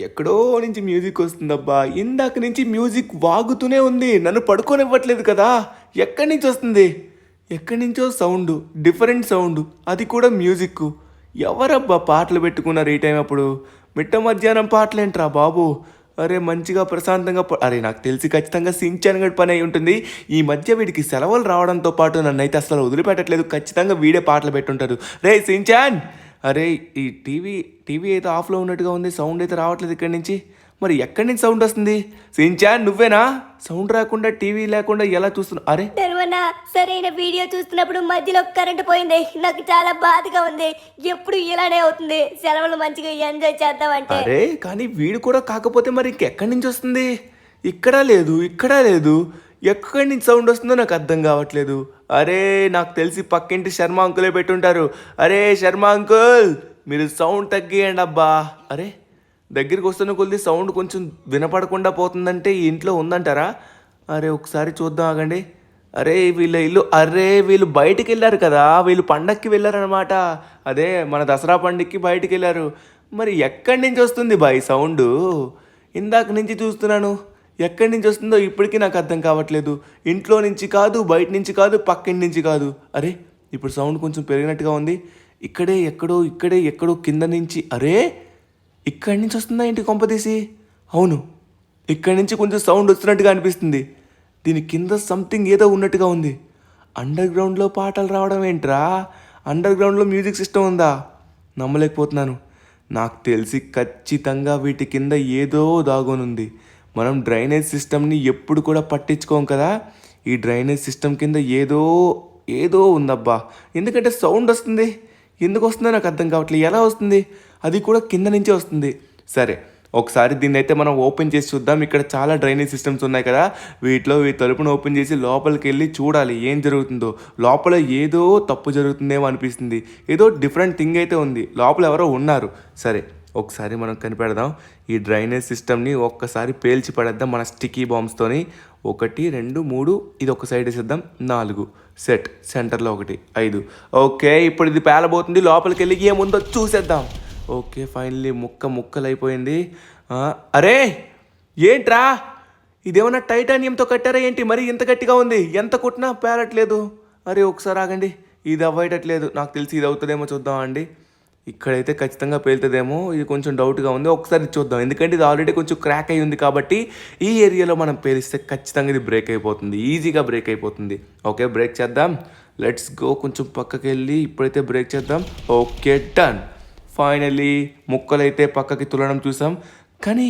ఎక్కడో నుంచి మ్యూజిక్ వస్తుందబ్బా. ఇందాక నుంచి మ్యూజిక్ వాగుతూనే ఉంది. నన్ను పడుకోనివ్వట్లేదు కదా. ఎక్కడి నుంచి వస్తుంది? ఎక్కడి నుంచో సౌండ్, డిఫరెంట్ సౌండ్, అది కూడా మ్యూజిక్. ఎవరబ్బా పాటలు పెట్టుకున్నారు ఈ టైం అప్పుడు? మిట్ట మధ్యాహ్నం పాటలేంట్రా బాబు? అరే మంచిగా ప్రశాంతంగా అరే నాకు తెలిసి ఖచ్చితంగా సించాన్ గడి పని అయి ఉంటుంది. ఈ మధ్య వీడికి సెలవులు రావడంతో పాటు నన్నైతే అసలు వదిలిపెట్టట్లేదు. ఖచ్చితంగా వీడే పాటలు పెట్టుంటారు. రే సించాన్, అరే ఈ టీవీ అయితే ఆఫ్లో ఉన్నట్టుగా ఉంది. సౌండ్ అయితే రావట్లేదు ఇక్కడి నుంచి. మరి ఎక్కడి నుంచి సౌండ్ వస్తుంది? సించాన్ నువ్వేనా? సౌండ్ రాకుండా టీవీ లేకుండా ఎలా చూస్తున్నావు? అరే ధర్మన్న, సరైన వీడియో చూస్తున్నప్పుడు మధ్యలో కరెంట్ పోయింది. నాకు చాలా బాధగా ఉంది. ఎప్పుడు ఇలానే అవుతుంది. సెలవులు మంచిగా ఎంజాయ్ చేద్దామంటే. అరే కానీ వీడు కూడా కాకపోతే మరి ఇంకెక్కడి నుంచి వస్తుంది? ఇక్కడ లేదు, ఇక్కడ లేదు. ఎక్కడి నుంచి సౌండ్ వస్తుందో నాకు అర్థం కావట్లేదు. అరే నాకు తెలిసి పక్కింటి శర్మ అంకులే పెట్టుంటారు. అరే శర్మ అంకుల్, మీరు సౌండ్ తగ్గియండి అబ్బా. అరే దగ్గరికి వస్తున్న కొద్ది సౌండ్ కొంచెం వినపడకుండా పోతుందంటే ఈ ఇంట్లో ఉందంటారా? అరే ఒకసారి చూద్దాం ఆగండి. అరే వీళ్ళ ఇల్లు, అరే వీళ్ళు బయటికి వెళ్ళారు కదా. వీళ్ళు పండక్కి వెళ్ళారనమాట. అదే మన దసరా పండక్కి బయటికి వెళ్ళారు. మరి ఎక్కడి నుంచి వస్తుంది బాయ్ సౌండు? ఇందాక నుంచి చూస్తున్నాను. ఎక్కడి నుంచి వస్తుందో ఇప్పటికీ నాకు అర్థం కావట్లేదు. ఇంట్లో నుంచి కాదు, బయట నుంచి కాదు, పక్కింటి నుంచి కాదు. అరే ఇప్పుడు సౌండ్ కొంచెం పెరిగినట్టుగా ఉంది. ఇక్కడే ఎక్కడో కింద నుంచి. అరే ఇక్కడి నుంచి వస్తుందా ఏంటి కొంపదీసి? అవును, ఇక్కడి నుంచి కొంచెం సౌండ్ వస్తున్నట్టుగా అనిపిస్తుంది. దీని కింద సంథింగ్ ఏదో ఉన్నట్టుగా ఉంది. అండర్ గ్రౌండ్లో పాటలు రావడం ఏంట్రా? అండర్ గ్రౌండ్లో మ్యూజిక్ సిస్టమ్ ఉందా? నమ్మలేకపోతున్నాను. నాకు తెలిసి ఖచ్చితంగా వీటి కింద ఏదో దాగోనుంది. మనం డ్రైనేజ్ సిస్టమ్ని ఎప్పుడు కూడా పట్టించుకోం కదా. ఈ డ్రైనేజ్ సిస్టమ్ కింద ఏదో ఉందబ్బా. ఎందుకంటే సౌండ్ వస్తుంది. ఎందుకు వస్తుందో నాకు అర్థం కావట్లేదు. ఎలా వస్తుంది? అది కూడా కింద నుంచే వస్తుంది. సరే ఒకసారి దీన్ని అయితే మనం ఓపెన్ చేసి చూద్దాం. ఇక్కడ చాలా డ్రైనేజ్ సిస్టమ్స్ ఉన్నాయి కదా. వీటిలో ఈ తలుపును ఓపెన్ చేసి లోపలికి వెళ్ళి చూడాలి ఏం జరుగుతుందో. లోపల ఏదో తప్పు జరుగుతుందేమో అనిపిస్తుంది. ఏదో డిఫరెంట్ థింగ్ అయితే ఉంది. లోపల ఎవరో ఉన్నారు. సరే ఒకసారి మనం కనిపెడదాం. ఈ డ్రైనేజ్ సిస్టమ్ని ఒక్కసారి పేల్చి పడేద్దాం మన స్టిక్కీ బాంబ్స్తోని. 1 2 3, ఇది ఒక సైడ్ వేసేద్దాం. 4 సెట్, సెంటర్లో 1 5. ఓకే ఇప్పుడు ఇది పేలబోతుంది. లోపలికి వెళ్ళి ఏముందో చూసేద్దాం. ఓకే ఫైనల్లీ ముక్కలు అయిపోయింది. అరే ఏంట్రా, ఇదేమన్నా టైటానియంతో కట్టారా ఏంటి? మరి ఇంత గట్టిగా ఉంది. ఎంత కొట్టినా పేలట్లేదు. అరే ఒకసారి ఆగండి, ఇది అవ్వటట్లేదు. నాకు తెలిసి ఇది అవుతుందేమో చూద్దాం అండి. ఇక్కడైతే ఖచ్చితంగా పేలుతుందేమో. ఇది కొంచెం డౌట్గా ఉంది. ఒకసారి చూద్దాం. ఎందుకంటే ఇది ఆల్రెడీ కొంచెం క్రాక్ అయి ఉంది కాబట్టి ఈ ఏరియాలో మనం పేలిస్తే ఖచ్చితంగా ఇది బ్రేక్ అయిపోతుంది. ఈజీగా బ్రేక్ అయిపోతుంది. ఓకే బ్రేక్ చేద్దాం. Let's go. కొంచెం పక్కకి వెళ్ళి ఇప్పుడైతే బ్రేక్ చేద్దాం. Okay done. ఫైనలీ ముక్కలైతే పక్కకి తులడం చూసాం. కానీ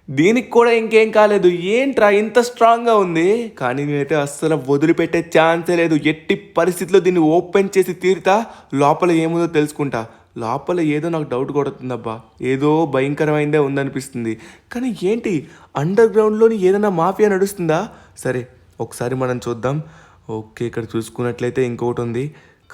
దీనికి కూడా ఇంకేం కాలేదు. ఏంట్రా ఇంత స్ట్రాంగ్గా ఉంది? కానీ నేనైతే అస్సలు వదిలిపెట్టే ఛాన్సే లేదు. ఎట్టి పరిస్థితిలో దీన్ని ఓపెన్ చేసి తీరుతా. లోపల ఏముందో తెలుసుకుంటా. లోపల ఏదో నాకు డౌట్ కొడుతుందబ్బా. ఏదో భయంకరమైందే ఉందనిపిస్తుంది. కానీ ఏంటి అండర్ గ్రౌండ్లోని ఏదైనా మాఫియా నడుస్తుందా? సరే ఒకసారి మనం చూద్దాం. ఓకే ఇక్కడ చూసుకున్నట్లయితే ఇంకొకటి ఉంది.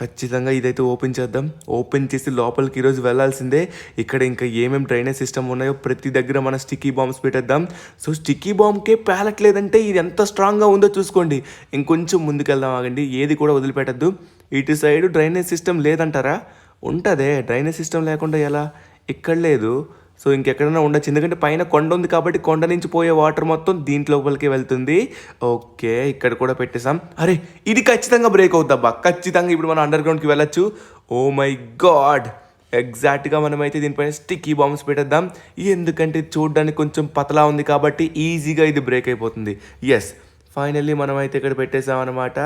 ఖచ్చితంగా ఇదైతే ఓపెన్ చేద్దాం. ఓపెన్ చేసి లోపలికి ఈరోజు వెళ్ళాల్సిందే. ఇక్కడ ఇంకా ఏమేమి డ్రైనేజ్ సిస్టమ్ ఉన్నాయో ప్రతి దగ్గర మన స్టిక్కీ బాంబ్స్ పెట్టేద్దాం. సో స్టిక్కీ బాంబ్కే పేలట్లేదంటే ఇది ఎంత స్ట్రాంగ్గా ఉందో చూసుకోండి. ఇంకొంచెం ముందుకెళ్దాం ఆగండి. ఏది కూడా వదిలిపెట్టద్దు. ఇటు సైడ్ డ్రైనేజ్ సిస్టమ్ లేదంటారా? ఉంటుందే. డ్రైనేజ్ సిస్టమ్ లేకుండా ఎలా? ఇక్కడ లేదు. సో ఇంకెక్కడైనా ఉండొచ్చు. ఎందుకంటే పైన కొండ ఉంది కాబట్టి కొండ నుంచి పోయే వాటర్ మొత్తం దీంట్ లోపలికి వెళ్తుంది. ఓకే ఇక్కడ కూడా పెట్టేసాం. అరే ఇది ఖచ్చితంగా బ్రేక్ అవుద్దబ్బా. ఖచ్చితంగా ఇప్పుడు మనం అండర్ గ్రౌండ్కి వెళ్ళొచ్చు. ఓ మై గాడ్, ఎగ్జాక్ట్గా మనమైతే దీనిపైన స్టిక్కీ బాంబ్స్ పెట్టేద్దాం. ఎందుకంటే చూడడానికి కొంచెం పతలా ఉంది కాబట్టి ఈజీగా ఇది బ్రేక్ అయిపోతుంది. ఎస్ ఫైనల్లీ మనమైతే ఇక్కడ పెట్టేసామన్నమాట.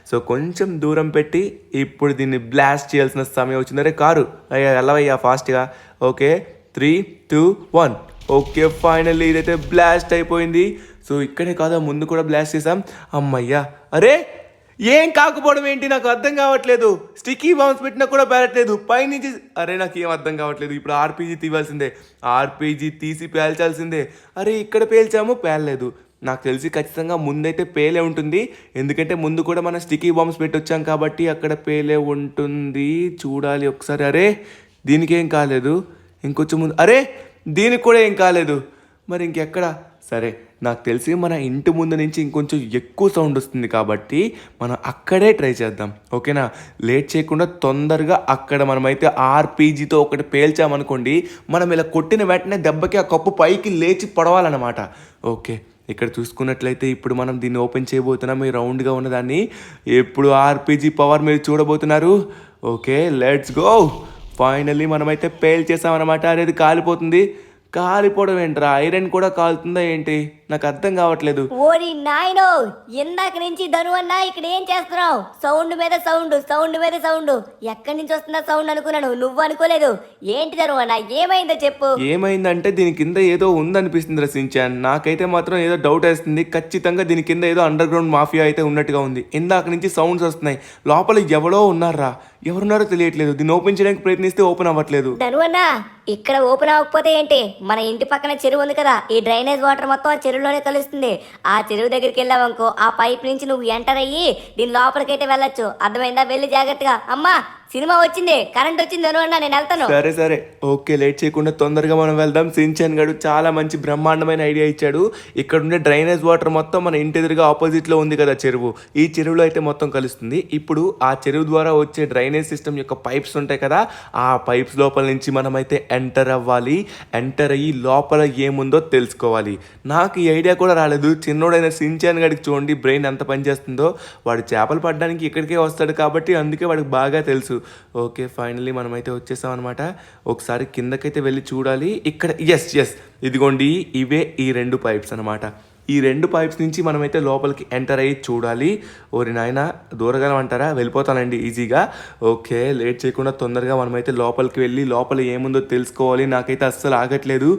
సో కొంచెం దూరం పెట్టి ఇప్పుడు దీన్ని బ్లాస్ట్ చేయాల్సిన సమయం వచ్చింది. అరే కారు అయ్యా వెళ్ళవయ్యా ఫాస్ట్గా. ఓకే 3 2 1. ఓకే ఫైనల్లీ ఇదైతే బ్లాస్ట్ అయిపోయింది. సో ఇక్కడే కాదా ముందు కూడా బ్లాస్ట్ చేసాం. అమ్మయ్యా. అరే ఏం కాకపోవడం ఏంటి నాకు అర్థం కావట్లేదు. స్టిక్కీ బాంబ్స్ పెట్టినా కూడా పేలట్లేదు పైనుంచి. అరే నాకు ఏం అర్థం కావట్లేదు. ఇప్పుడు ఆర్పీజీ తీవాల్సిందే. ఆర్పీజీ తీసి పేల్చాల్సిందే. అరే ఇక్కడ పేల్చాము పేలలేదు. నాకు తెలిసి ఖచ్చితంగా ముందైతే పేలే ఉంటుంది. ఎందుకంటే ముందు కూడా మనం స్టిక్కీ బాంబ్స్ పెట్టొచ్చాం కాబట్టి అక్కడ పేలే ఉంటుంది. చూడాలి ఒకసారి. అరే దీనికి ఏం కాలేదు. ఇంకొంచెం ముందు. అరే దీనికి కూడా ఏం కాలేదు. మరి ఇంకెక్కడ? సరే, నాకు తెలిసి మన ఇంటి ముందు నుంచి ఇంకొంచెం ఎక్కువ సౌండ్ వస్తుంది కాబట్టి మనం అక్కడే ట్రై చేద్దాం. ఓకేనా? లేట్ చేయకుండా తొందరగా అక్కడ మనమైతే ఆర్పీజీతో ఒకటి పేల్చామనుకోండి, మనం ఇలా కొట్టిన వెంటనే దెబ్బకి ఆ కప్పు పైకి లేచి పడవాలన్నమాట. ఓకే, ఇక్కడ చూసుకున్నట్లయితే ఇప్పుడు మనం దీన్ని ఓపెన్ చేయబోతున్నాం. ఈ రౌండ్గా ఉన్నదాన్ని ఎప్పుడు ఆర్పీజీ పవర్ మీరు చూడబోతున్నారు. Okay, let's go. ఫైనల్లీ మనమైతే పేల్చేసామన్నమాట. అనేది కాలిపోతుంది. కాలిపోవడం ఏంట్రా? ఐరన్ కూడా కాలుతుందా ఏంటి? నాకు అర్థం కావట్లేదు. ఓరి నాయనో, ఇందాక నుంచి ధను అన్నా ఇక్కడ ఏం చేస్తున్నావు? సౌండ్ మీద సౌండ్, సౌండ్ మీద సౌండ్. ఎక్కడి నుంచి వస్తుందా సౌండ్ అనుకున్నాను, నువ్వు అనుకోలేదు. ఏంటి ధను అన్నా, ఏమైందో చెప్పు. ఏమైందంటే దీని కింద ఏదో ఉందనిపిస్తుంది రసించాన్. నాకైతే మాత్రం ఏదో డౌట్ వేస్తుంది. ఖచ్చితంగా దీని కింద ఏదో అండర్ గ్రౌండ్ మాఫియా అయితే ఉన్నట్టుగా ఉంది. ఇందాక నుంచి సౌండ్స్ వస్తున్నాయి. లోపల ఎవరో ఉన్నారా? ఎవరున్నారో తెలియట్లేదు. దీన్ని ఓపెన్ చేయడానికి ప్రయత్నిస్తే ఓపెన్ అవ్వట్లేదు. ధను అన్నా, ఇక్కడ ఓపెన్ అవ్వకపోతే ఏంటి? మన ఇంటి పక్కన చెరువు ఉంది కదా, ఈ డ్రైనేజ్ వాటర్ మొత్తం ఆ చెరువులోనే కలుస్తుంది. ఆ చెరువు దగ్గరికి వెళ్ళావనుకో, ఆ పైప్ నుంచి నువ్వు ఎంటర్ అయ్యి దీని లోపలికైతే వెళ్ళొచ్చు. అర్థమైందా? వెళ్ళి జాగ్రత్తగా. అమ్మా, సినిమా వచ్చింది, కరెంట్ వచ్చింది ధను అన్నా, నేను వెళ్తాను. సరే సరే, ఓకే, లేట్ చేయకుండా తొందరగా మనం వెళ్దాం. సించాన్ గడు చాలా మంచి బ్రహ్మాండమైన ఐడియా ఇచ్చాడు. ఇక్కడ ఉండే డ్రైనేజ్ వాటర్ మొత్తం మన ఇంటి ఎదురుగా ఆపోజిట్లో ఉంది కదా చెరువు. ఈ చెరువులో అయితే మొత్తం కలుస్తుంది. ఇప్పుడు ఆ చెరువు ద్వారా వచ్చే డ్రైనేజ్ సిస్టమ్ యొక్క పైప్స్ ఉంటాయి కదా, ఆ పైప్స్ లోపల నుంచి మనమైతే ఎంటర్ అవ్వాలి. ఎంటర్ అయ్యి లోపల ఏముందో తెలుసుకోవాలి. నాకు ఈ ఐడియా కూడా రాలేదు. చిన్నోడైన సించాన్ గడికి చూడండి బ్రెయిన్ ఎంత పనిచేస్తుందో. వాడు చేపలు పడడానికి ఇక్కడికే వస్తాడు కాబట్టి అందుకే వాడికి బాగా తెలుసు. ఓకే, ఫైనల్లీ మనమైతే వచ్చేసాం అనమాట. ఒకసారి కిందకైతే వెళ్ళి చూడాలి. ఇక్కడ ఎస్ ఇదిగోండి, ఇవే ఈ 2 పైప్స్ అనమాట. ఈ 2 పైప్స్ నుంచి మనమైతే లోపలికి ఎంటర్ అయ్యి చూడాలి. ఓరి నాయన, దూరగలం అంటారా? వెళ్ళిపోతానండి ఈజీగా. ఓకే, లేట్ చేయకుండా తొందరగా మనమైతే లోపలికి వెళ్ళి లోపల ఏముందో తెలుసుకోవాలి. నాకైతే అస్సలు ఆగట్లేదు.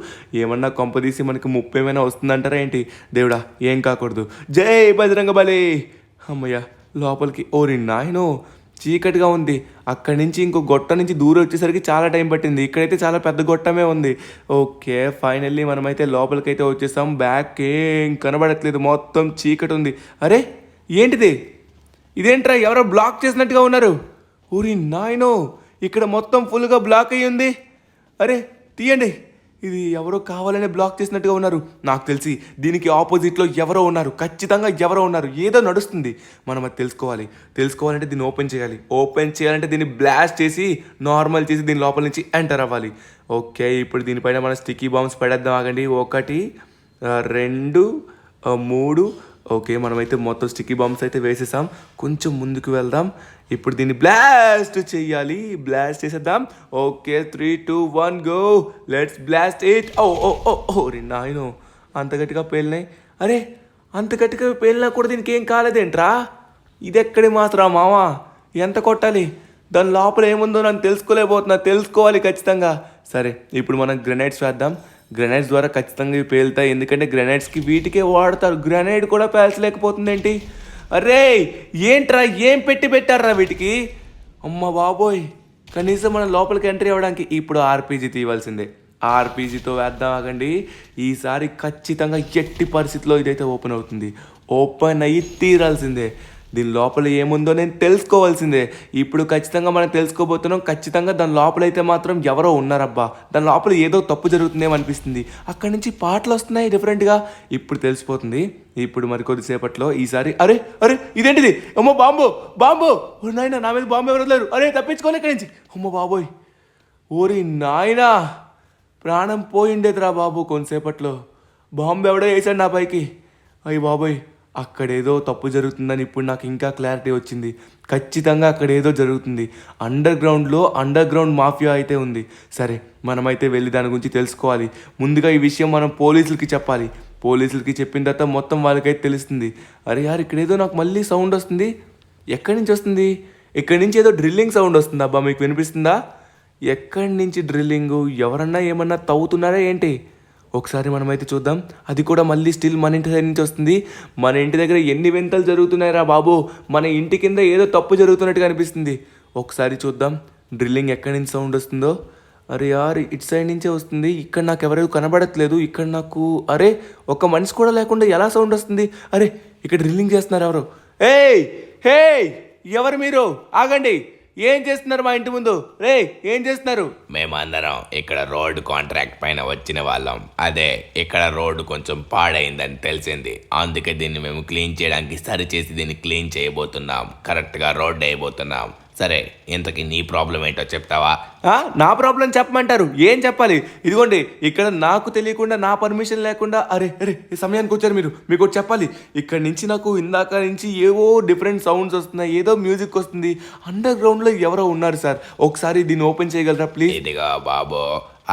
ఏమన్నా కొంపదీసి మనకి ముప్పు ఏమైనా వస్తుందంటారా ఏంటి? దేవుడా, ఏం కాకూడదు. జై బజరంగబలి. అమ్మయ్య, లోపలికి. ఓరి నాయనో, చీకటిగా ఉంది. అక్కడి నుంచి ఇంకో గొట్ట నుంచి దూరం వచ్చేసరికి చాలా టైం పట్టింది. ఇక్కడైతే చాలా పెద్ద గొట్టమే ఉంది. ఓకే, ఫైనల్లీ మనమైతే లోపలికైతే వచ్చేసాం. బ్యాక్ ఏం కనబడట్లేదు, మొత్తం చీకటి ఉంది. అరే ఏంటిది? ఇదేంట్రా, ఎవరో బ్లాక్ చేసినట్టుగా ఉన్నారు. ఊరి నాయనో, ఇక్కడ మొత్తం ఫుల్గా బ్లాక్ అయ్యి ఉంది. అరే తీయండి, ఇది ఎవరో కావాలనే బ్లాక్ చేసినట్టుగా ఉన్నారు. నాకు తెలిసి దీనికి ఆపోజిట్లో ఎవరో ఉన్నారు. ఖచ్చితంగా ఎవరో ఉన్నారు. ఏదో నడుస్తుంది. మనం అది తెలుసుకోవాలంటే దీన్ని ఓపెన్ చేయాలంటే దీన్ని బ్లాస్ట్ చేసి నార్మల్ చేసి దీని లోపల నుంచి ఎంటర్ అవ్వాలి. ఓకే, ఇప్పుడు దీనిపైన మనం స్టిక్కీ బాంబ్స్ పడేద్దాం. ఆగండి. 1 2 3. ఓకే, మనమైతే మొత్తం స్టిక్కీ బాంబ్స్ అయితే వేసేసాం. కొంచెం ముందుకు వెళ్దాం. ఇప్పుడు దీన్ని బ్లాస్ట్ చేయాలి. బ్లాస్ట్ చేసేద్దాం. Okay, 3 2 1 go. Let's blast it. ఓ రే నాయనో, అంత గట్టిగా పేలినాయి. అరే, అంత గట్టిగా పేలినా కూడా దీనికి ఏం కాలేదేంట్రా? ఇది ఎక్కడి మాత్రం మావా? ఎంత కొట్టాలి? దాని లోపల ఏముందో నన్ను తెలుసుకోవాలి ఖచ్చితంగా. సరే, ఇప్పుడు మనం గ్రెనేడ్స్ వేద్దాం. గ్రెనేడ్స్ ద్వారా ఖచ్చితంగా ఇవి పేలుతాయి. ఎందుకంటే గ్రెనేడ్స్కి వీటికే వాడతారు. గ్రెనేడ్ కూడా పేల్చలేకపోతుంది ఏంటి? అరే ఏంట్రా, ఏం పెట్టారా వీటికి? అమ్మ బాబోయ్, కనీసం మనం లోపలికి ఎంట్రీ అవ్వడానికి ఇప్పుడు ఆర్పీజీ తీయవలసిందే. ఆర్పీజీతో వేద్దాం. ఆగండి. ఈసారి ఖచ్చితంగా ఎట్టి పరిస్థితిలో ఇదైతే ఓపెన్ అవుతుంది. ఓపెన్ అయ్యి తీరాల్సిందే. దీని లోపల ఏముందో నేను తెలుసుకోవాల్సిందే. ఇప్పుడు ఖచ్చితంగా మనం తెలుసుకోబోతున్నాం. ఖచ్చితంగా దాని లోపలైతే మాత్రం ఎవరో ఉన్నారబ్బా. దాని లోపల ఏదో తప్పు జరుగుతుందేమో అనిపిస్తుంది. అక్కడి నుంచి పాటలు వస్తున్నాయి డిఫరెంట్గా. ఇప్పుడు తెలిసిపోతుంది. ఇప్పుడు మరి కొద్దిసేపట్లో ఈసారి అరే ఇదేంటిది? అమ్మో, బాంబు. ఓ నాయన, నా మీద బాంబు ఎవరు వదలరు. అరే తప్పించుకోలే ఇక్కడి నుంచి. అమ్మో బాబోయ్, ఓరి నాయనా, ప్రాణం పోయిండేదిరా బాబు. కొంతసేపట్లో బాంబు ఎవడో వేసాడు నా పైకి. అయ్యి బాబోయ్, అక్కడేదో తప్పు జరుగుతుందని ఇప్పుడు నాకు ఇంకా క్లారిటీ వచ్చింది. ఖచ్చితంగా అక్కడేదో జరుగుతుంది. అండర్ గ్రౌండ్ మాఫియా అయితే ఉంది. సరే, మనమైతే వెళ్ళి దాని గురించి తెలుసుకోవాలి. ముందుగా ఈ విషయం మనం పోలీసులకి చెప్పాలి. పోలీసులకి చెప్పిన తర్వాత మొత్తం వాళ్ళకైతే తెలుస్తుంది. అరే యార్, ఇక్కడేదో నాకు మళ్ళీ సౌండ్ వస్తుంది. ఎక్కడి నుంచి వస్తుంది? ఇక్కడి నుంచి ఏదో డ్రిల్లింగ్ సౌండ్ వస్తుంది అబ్బా. మీకు వినిపిస్తుందా? ఎక్కడి నుంచి డ్రిల్లింగు? ఎవరన్నా ఏమన్నా తవ్వుతున్నారా ఏంటి? ఒకసారి మనమైతే చూద్దాం. అది కూడా మళ్ళీ స్టిల్ మన ఇంటి దగ్గర నుంచి వస్తుంది. మన ఇంటి దగ్గర ఎన్ని వింతలు జరుగుతున్నాయిరా బాబు. మన ఇంటి కింద ఏదో తప్పు జరుగుతున్నట్టుగా అనిపిస్తుంది. ఒకసారి చూద్దాం డ్రిల్లింగ్ ఎక్కడి నుంచి సౌండ్ వస్తుందో. అరే యార్, ఇటు సైడ్ నుంచే వస్తుంది. ఇక్కడ నాకు ఎవరు కనబడట్లేదు. ఇక్కడ నాకు అరే ఒక మనిషి కూడా లేకుండా ఎలా సౌండ్ వస్తుంది? అరే, ఇక్కడ డ్రిల్లింగ్ చేస్తున్నారు ఎవరు. హే ఎవరు మీరు? ఆగండి. ఏం చేస్తున్నారు మా ఇంటి ముందు? రే ఏం చేస్తున్నారు? మేమందరం ఇక్కడ రోడ్డు కాంట్రాక్ట్ పైన వచ్చిన వాళ్ళం. అదే ఇక్కడ రోడ్డు కొంచెం పాడైందని తెలిసింది. అందుకే దీన్ని మేము క్లీన్ చేయడానికి సరిచేసి దీన్ని క్లీన్ చేయబోతున్నాం. కరెక్ట్గా రోడ్డు అయిపోతున్నాం. సరే, ఇంతకీ నీ ప్రాబ్లం ఏంటో చెప్తావా? నా ప్రాబ్లం చెప్పమంటారు? ఏం చెప్పాలి? ఇదిగోండి, ఇక్కడ నాకు తెలియకుండా నా పర్మిషన్ లేకుండా అరే అరే ఈ సమయానికి వచ్చారు మీరు. మీకు ఒకటి చెప్పాలి. ఇక్కడ నుంచి నాకు ఇందాక నుంచి ఏవో డిఫరెంట్ సౌండ్స్ వస్తున్నాయి, ఏదో మ్యూజిక్ వస్తుంది. అండర్ గ్రౌండ్లో ఎవరో ఉన్నారు సార్. ఒకసారి దీన్ని ఓపెన్ చేయగలరా ప్లీజ్? ఇదిగో బాబు,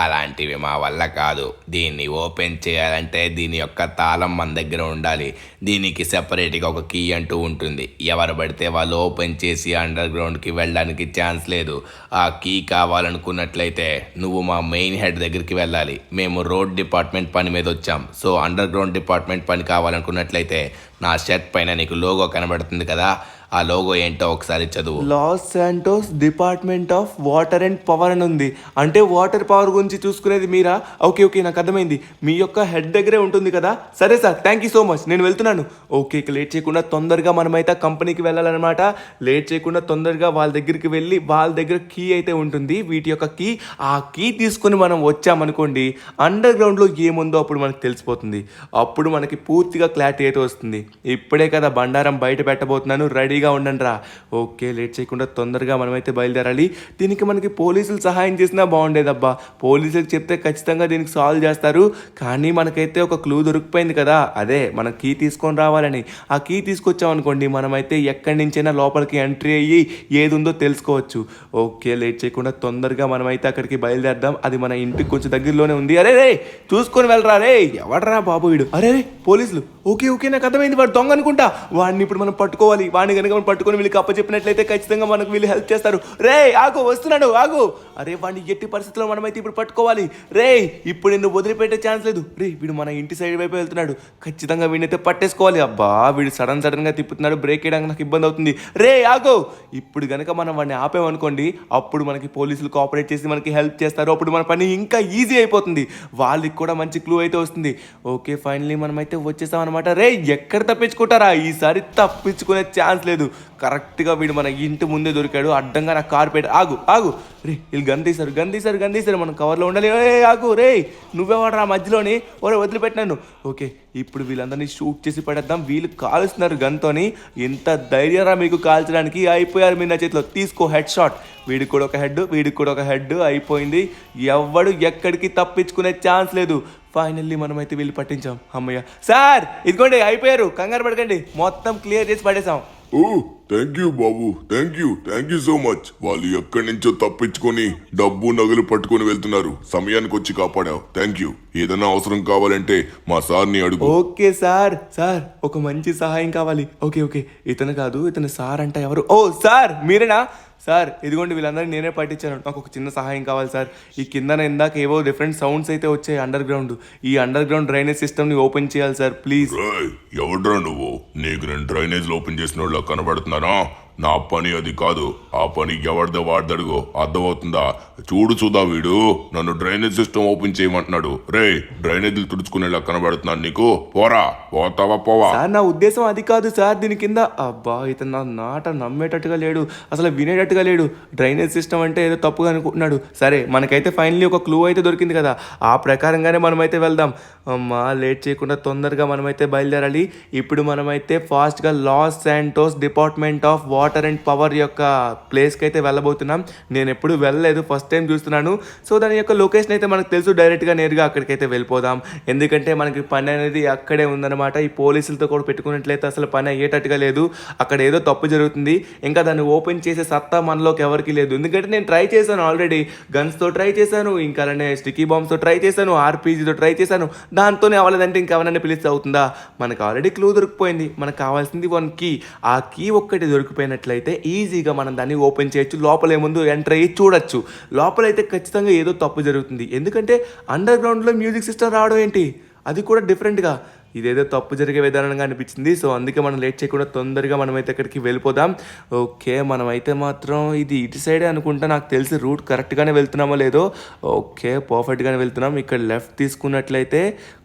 అలాంటివి మా వల్ల కాదు. దీన్ని ఓపెన్ చేయాలంటే దీని యొక్క తాళం మన దగ్గర ఉండాలి. దీనికి సెపరేట్గా ఒక కీ అంటూ ఉంటుంది. ఎవరు పడితే వాళ్ళు ఓపెన్ చేసి అండర్ గ్రౌండ్కి వెళ్ళడానికి ఛాన్స్ లేదు. ఆ కీ కావాలనుకున్నట్లయితే నువ్వు మా మెయిన్ హెడ్ దగ్గరికి వెళ్ళాలి. మేము రోడ్ డిపార్ట్మెంట్ పని మీద వచ్చాం. సో అండర్ గ్రౌండ్ డిపార్ట్మెంట్ పని కావాలనుకున్నట్లయితే నా షర్ట్ పైన నీకు లోగో కనబడుతుంది కదా, ఆ లోగో ఏంటో ఒకసారి చదువు. Los Santos department of water and power అని ఉంది. అంటే వాటర్ పవర్ గురించి చూసుకునేది మీరా? ఓకే ఓకే, నాకు అర్థమైంది. మీ యొక్క హెడ్ దగ్గరే ఉంటుంది కదా. సరే sir, thank you so much, నేను వెళ్తున్నాను. ఓకే, ఇక లేట్ చేయకుండా తొందరగా మనమైతే కంపెనీకి వెళ్ళాలన్నమాట. లేట్ చేయకుండా తొందరగా వాళ్ళ దగ్గరికి వెళ్ళి వాళ్ళ దగ్గర కీ అయితే ఉంటుంది, వీటి యొక్క కీ. ఆ కీ తీసుకుని మనం వచ్చామనుకోండి, అండర్ గ్రౌండ్లో ఏముందో అప్పుడు మనకు తెలిసిపోతుంది. అప్పుడు మనకి పూర్తిగా క్లారిటీ అయితే వస్తుంది. ఇప్పుడే కదా బండారం బయట పెట్టబోతున్నాను, రెడీగా ఉండండి రా. ఓకే, లేట్ చేయకుండా తొందరగా మనమైతే బయలుదేరాలి. దీనికి మనకి పోలీసులు సహాయం చేసినా బాగుండేదబ్బా. పోలీసులకు చెప్తే ఖచ్చితంగా దీనికి సాల్వ్ చేస్తారు. కానీ మనకైతే ఒక క్లూ దొరికిపోయింది కదా, అదే మన కీ తీసుకొని రావాలని. ఆ కీ తీసుకొచ్చామనుకోండి, మనమైతే ఎక్కడి నుంచైనా లోపలికి ఎంట్రీ అయ్యి ఏది ఉందో తెలుసుకోవచ్చు. ఓకే, లేట్ చేయకుండా తొందరగా మనమైతే అక్కడికి బయలుదేరదాం. అది మన ఇంటికి కొంచెం దగ్గరలోనే ఉంది. అరే రే, చూసుకొని వెళ్ళరా రే. ఎవడరా బాబు వీడు? అరే రే, పోలీసులు. ఓకే ఓకే, నాకు అర్థమైంది, వాడు దొంగ అనుకుంటా. వాడిని ఇప్పుడు మనం పట్టుకోవాలి. వాడిని కనుక మనం పట్టుకొని వీళ్ళకి అప్పచెప్పినట్లయితే ఖచ్చితంగా మనకు వీళ్ళు హెల్ప్ చేస్తారు. రే ఆగు, వస్తున్నాడు, ఆగు. అరే వాడిని ఎట్టి పరిస్థితుల్లో మనమైతే ఇప్పుడు పట్టుకోవాలి. రే ఇప్పుడు నిన్ను వదిలిపెట్టే ఛాన్స్ లేదు. రే వీడు మన ఇంటి సైడ్ వైపు వెళ్తున్నాడు, ఖచ్చితంగా వీడినైతే పట్టేసుకోవాలి. అబ్బా వీడు సడన్ గా తిప్పుతున్నాడు, బ్రేక్ వేయడానికి నాకు ఇబ్బంది అవుతుంది. రే ఆగు. ఇప్పుడు కనుక మనం వాడిని ఆపేమనుకోండి, అప్పుడు మనకి పోలీసులు కోఆపరేట్ చేసి మనకి హెల్ప్ చేస్తారు. అప్పుడు మన పని ఇంకా ఈజీ అయిపోతుంది. వాళ్ళకి కూడా మంచి క్లూ అయితే వస్తుంది. ఓకే, ఫైనలీ మనమైతే వచ్చేసాం అనమాట. రే ఎక్కడ తప్పించుకుంటారా? ఈసారి తప్పించుకునే ఛాన్స్ లేదు. కరెక్ట్గా వీడు మన ఇంటి ముందే దొరికాడు. అడ్డంగా నా కారు పెట్టి ఆగు ఆగు. రే వీళ్ళు గందీశారు మనం కవర్లో ఉండాలి. ఆగు రే, నువ్వెవడరా మధ్యలోని? ఓరే వదిలిపెట్టినాను. ఓకే, ఇప్పుడు వీళ్ళందరినీ షూట్ చేసి పడేద్దాం. వీళ్ళు కాలుస్తున్నారు గన్తోని. ఎంత ధైర్యరా మీకు కాల్చడానికి? అయిపోయారు మీరు నా చేతిలో. తీసుకో హెడ్ షాట్. వీడికి కూడా ఒక హెడ్, వీడికి కూడా ఒక హెడ్. అయిపోయింది. ఎవడు ఎక్కడికి తప్పించుకునే ఛాన్స్ లేదు. ఫైనల్లీ మనమైతే వీళ్ళు పట్టించాం. అమ్మయ్య. సార్ ఇదిగోండి, అయిపోయారు, కంగారు పడకండి, మొత్తం క్లియర్ చేసి పడేసాం. ఓ థ్యాంక్ యూ బాబు, థ్యాంక్ యూ సో మచ్. వాళ్ళు ఎక్కడి నుంచో తప్పించుకొని డబ్బు నగలు పట్టుకొని వెళ్తున్నారు. సమయానికి వచ్చి కాపాడావు, థ్యాంక్ యూ. ఏదైనా అవసరం కావాలంటే మా సార్ని అడుగు. ఓకే సార్, సార్ ఒక మంచి సహాయం కావాలి. ఓకే ఓకే, ఇతను కాదు, ఇతను సార్ అంట. ఎవరు? ఓ సార్ మీరేనా? సార్ ఇదిగోండి, వీళ్ళందరినీ నేనే పట్టించాను. నాకు ఒక చిన్న సహాయం కావాలి సార్. ఈ కిందన ఇందాక ఏవో డిఫరెంట్ సౌండ్స్ అయితే వచ్చాయి అండర్ గ్రౌండ్. ఈ అండర్ గ్రౌండ్ డ్రైనేజ్ సిస్టమ్ని ఓపెన్ చేయాలి సార్, ప్లీజ్. ఎవడ్రా నువ్వు? నీకు నేను డ్రైనేజ్ ఓపెన్ చేసిన వాళ్ళ కనబడుతున్నానా? నా పని అది కాదు. ఆ పని ఎవరిదో వాడదడుగో, అర్థమవుతుందా? చూడు చూదా, వీడు నన్ను డ్రైనేజ్ సిస్టమ్ ఓపెన్ చేయమంటున్నాడు. రే డ్రైనేజీలు తుడుచుకునేలా కనబడుతున్నాను నీకు? పోరా, పోతావా పోవా? సార్ నా ఉద్దేశం అది కాదు సార్. దీని కింద అబ్బా ఇతను నా మాట నమ్మేటట్టుగా లేడు, అసలు వినేటట్టుగా లేడు. డ్రైనేజ్ సిస్టమ్ అంటే ఏదో తప్పుగా అనుకుంటున్నాడు. సరే మనకైతే ఫైనల్లీ ఒక క్లూ అయితే దొరికింది కదా, ఆ ప్రకారంగానే మనమైతే వెళ్దాం. అమ్మా లేట్ చేయకుండా తొందరగా మనమైతే బయలుదేరాలి. ఇప్పుడు మనమైతే ఫాస్ట్గా Los Santos department of water and power యొక్క ప్లేస్కి అయితే వెళ్ళబోతున్నాం. నేను ఎప్పుడు వెళ్ళలేదు, ఫస్ట్ టైం చూస్తున్నాను. సో దాని యొక్క లొకేషన్ అయితే మనకు తెలుసు, డైరెక్ట్గా నేరుగా అక్కడికైతే వెళ్ళిపోదాం. ఎందుకంటే మనకి పని అనేది అక్కడే ఉందన్నమాట. ఈ పోలీసులతో కూడా పెట్టుకున్నట్లయితే అసలు పని అయ్యేటట్టుగా లేదు. అక్కడ ఏదో తప్పు జరుగుతుంది. ఇంకా దాన్ని ఓపెన్ చేసే సత్తా మనలోకి ఎవరికి లేదు. ఎందుకంటే నేను ట్రై చేశాను ఆల్రెడీ, గన్స్తో ట్రై చేశాను, ఇంకా అలానే స్టిక్కీ బాంబ్స్తో ట్రై చేశాను, ఆర్పీజీతో ట్రై చేశాను. దాంతోనే అవ్వలేదంటే ఇంకెవరన్నా పిలిస్తే అవుతుందా? మనకు ఆల్రెడీ క్లూ దొరికిపోయింది. మనకు కావాల్సింది వన్ కీ. ఆ కీ ఒక్కటి దొరికిపోయినట్లయితే ఈజీగా మనం దాన్ని ఓపెన్ చేయొచ్చు. లోపలే ముందు ఎంటర్ అయ్యి చూడొచ్చు. లోపలైతే ఖచ్చితంగా ఏదో తప్పు జరుగుతుంది. ఎందుకంటే అండర్ గ్రౌండ్లో మ్యూజిక్ సిస్టమ్ రావడం ఏంటి, అది కూడా డిఫరెంట్గా. ఇదేదో తప్పు జరిగే విధానంగా అనిపించింది. సో అందుకే మనం లేట్ చేయకుండా తొందరగా మనమైతే అక్కడికి వెళ్ళిపోదాం. ఓకే, మనమైతే మాత్రం ఇది ఇటు సైడే అనుకుంటా, నాకు తెలిసి రూట్ కరెక్ట్గానే వెళ్తున్నామో లేదో. ఓకే, పర్ఫెక్ట్గానే వెళ్తున్నాం. ఇక్కడ లెఫ్ట్ తీసుకున్నట్లయితే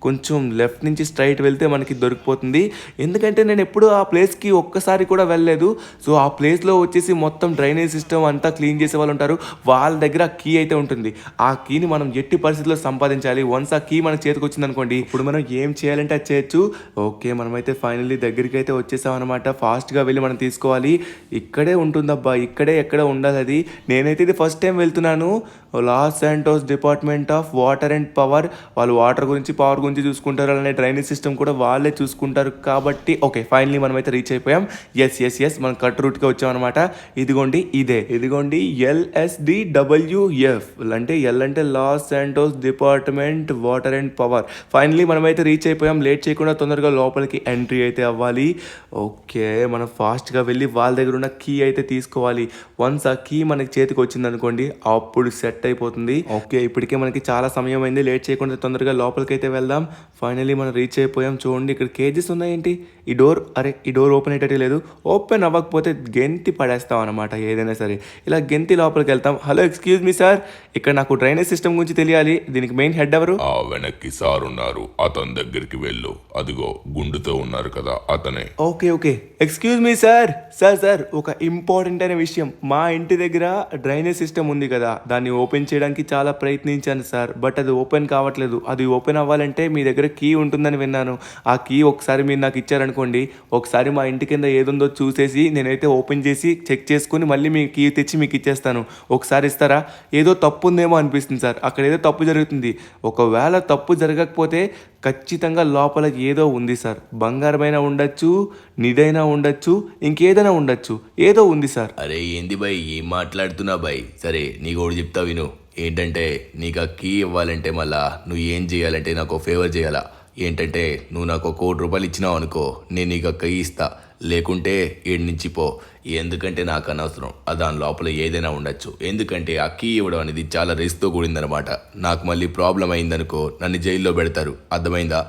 కొంచెం లెఫ్ట్ నుంచి స్ట్రైట్ వెళ్తే మనకి దొరికిపోతుంది. ఎందుకంటే నేను ఎప్పుడు ఆ ప్లేస్కి ఒక్కసారి కూడా వెళ్ళలేదు. సో ఆ ప్లేస్లో వచ్చేసి మొత్తం డ్రైనేజ్ సిస్టమ్ అంతా క్లీన్ చేసే వాళ్ళు ఉంటారు, వాళ్ళ దగ్గర కీ అయితే ఉంటుంది. ఆ కీని మనం ఎట్టి పరిస్థితుల్లో సంపాదించాలి. వన్స్ ఆ కీ మన చేతికి వచ్చింది అనుకోండి, ఇప్పుడు మనం ఏం చేయాలంటే అది చేయొచ్చు. ఓకే, మనమైతే ఫైనల్లీ దగ్గరికి అయితే వచ్చేసాం అనమాట. ఫాస్ట్గా వెళ్ళి మనం తీసుకోవాలి. ఇక్కడే ఉంటుందబ్బా, ఇక్కడే ఎక్కడ ఉండాలి అది. నేనైతే ఇది ఫస్ట్ టైం వెళ్తున్నాను. Los Santos department of water and power, వాళ్ళు వాటర్ గురించి పవర్ గురించి చూసుకుంటారు, అలానే డ్రైనేజ్ సిస్టమ్ కూడా వాళ్ళే చూసుకుంటారు కాబట్టి. ఓకే, ఫైనల్లీ మనమైతే రీచ్ అయిపోయాం. ఎస్ మనం కట్ రూట్గా వచ్చామన్నమాట. ఇదిగోండి, ఇదిగోండి LSDWF అంటే ఎల్ అంటే Los Santos department water and power. Finally మనమైతే రీచ్ అయిపోయాం. లేట్ చేయకుండా తొందరగా లోపలికి ఎంట్రీ అయితే అవ్వాలి. ఓకే, మనం ఫాస్ట్గా వెళ్ళి వాళ్ళ దగ్గర ఉన్న కీ అయితే తీసుకోవాలి. వన్స్ ఆ కీ మనకి చేతికి వచ్చింది అనుకోండి, అప్పుడు సెట్ అయిపోతుంది. ఓకే, ఇప్పటికే మనకి చాలా సమయం అయింది. లేట్ చేయకుండా తొందరగా లోపలికి అయితే వెళ్దాం. ఫైనల్లీ మనం రీచ్ అయిపోయాం. చూడండి, ఇక్కడ కేజెస్ ఉన్నాయేంటి. ఈ డోర్ ఓపెన్ అయ్యేటట్టు లేదు. ఓపెన్ అవ్వకపోతే గెంతి పడేస్తాం అనమాట. ఏదైనా సరే ఇలా గెంతి లోపలికి వెళ్తాం. హలో, ఎక్స్క్యూజ్ మీ సార్, ఇక్కడ నాకు డ్రైనేజ్ సిస్టమ్ గురించి తెలియాలి. దీనికి మెయిన్ హెడ్ ఎవరు? ఆ వెనక్కి సార్ ఉన్నారు, అతని దగ్గరికి వెళ్ళు. అదిగో గుండుతో ఉన్నారు కదా, అతనే. Okay, excuse me sir. ఒక ఇంపార్టెంట్ అయిన విషయం. మా ఇంటి దగ్గర డ్రైనేజ్ సిస్టమ్ ఉంది కదా, దాన్ని ఓపెన్ చేయడానికి చాలా ప్రయత్నించాను సార్, బట్ అది ఓపెన్ కావట్లేదు. అది ఓపెన్ అవ్వాలంటే మీ దగ్గర కీ ఉంటుందని విన్నాను. ఆ కీ ఒకసారి మీరు నాకు ఇచ్చారనుకోండి, ఒకసారి మా ఇంటి కింద ఏదుందో చూసేసి నేనైతే ఓపెన్ చేసి చెక్ చేసుకుని మళ్ళీ మీ కీ తెచ్చి మీకు ఇచ్చేస్తాను. ఒకసారి ఇస్తారా? ఏదో తప్పు ఉందేమో అనిపిస్తుంది సార్, అక్కడ ఏదో తప్పు జరుగుతుంది. ఒకవేళ తప్పు జరగకపోతే ఖచ్చితంగా లోపల ఏదో ఉంది సార్. బంగారమైనా ఉండొచ్చు, నిడైనా ఉండొచ్చు, ఇంకేదైనా ఉండొచ్చు, ఏదో ఉంది సార్. అరే ఏంది బాయ్, ఏం మాట్లాడుతున్నా బాయ్? సరే నీకు ఒకటి చెప్తా విను. ఏంటంటే నీకు ఆ కీ ఇవ్వాలంటే మళ్ళా నువ్వు ఏం చేయాలంటే నాకు ఫేవర్ చేయాలా. ఏంటంటే నువ్వు నాకు ₹1 కోటి ఇచ్చినావు అనుకో, నేను నీకు ఆ కీ ఇస్తా. లేకుంటే ఏడు నుంచి పో. ఎందుకంటే నాకు అనవసరం, దాని లోపల ఏదైనా ఉండొచ్చు. ఎందుకంటే ఆ కీ ఇవ్వడం అనేది చాలా రిస్క్తో కూడిందనమాట. నాకు మళ్ళీ ప్రాబ్లం అయిందనుకో నన్ను జైల్లో పెడతారు, అర్థమైందా?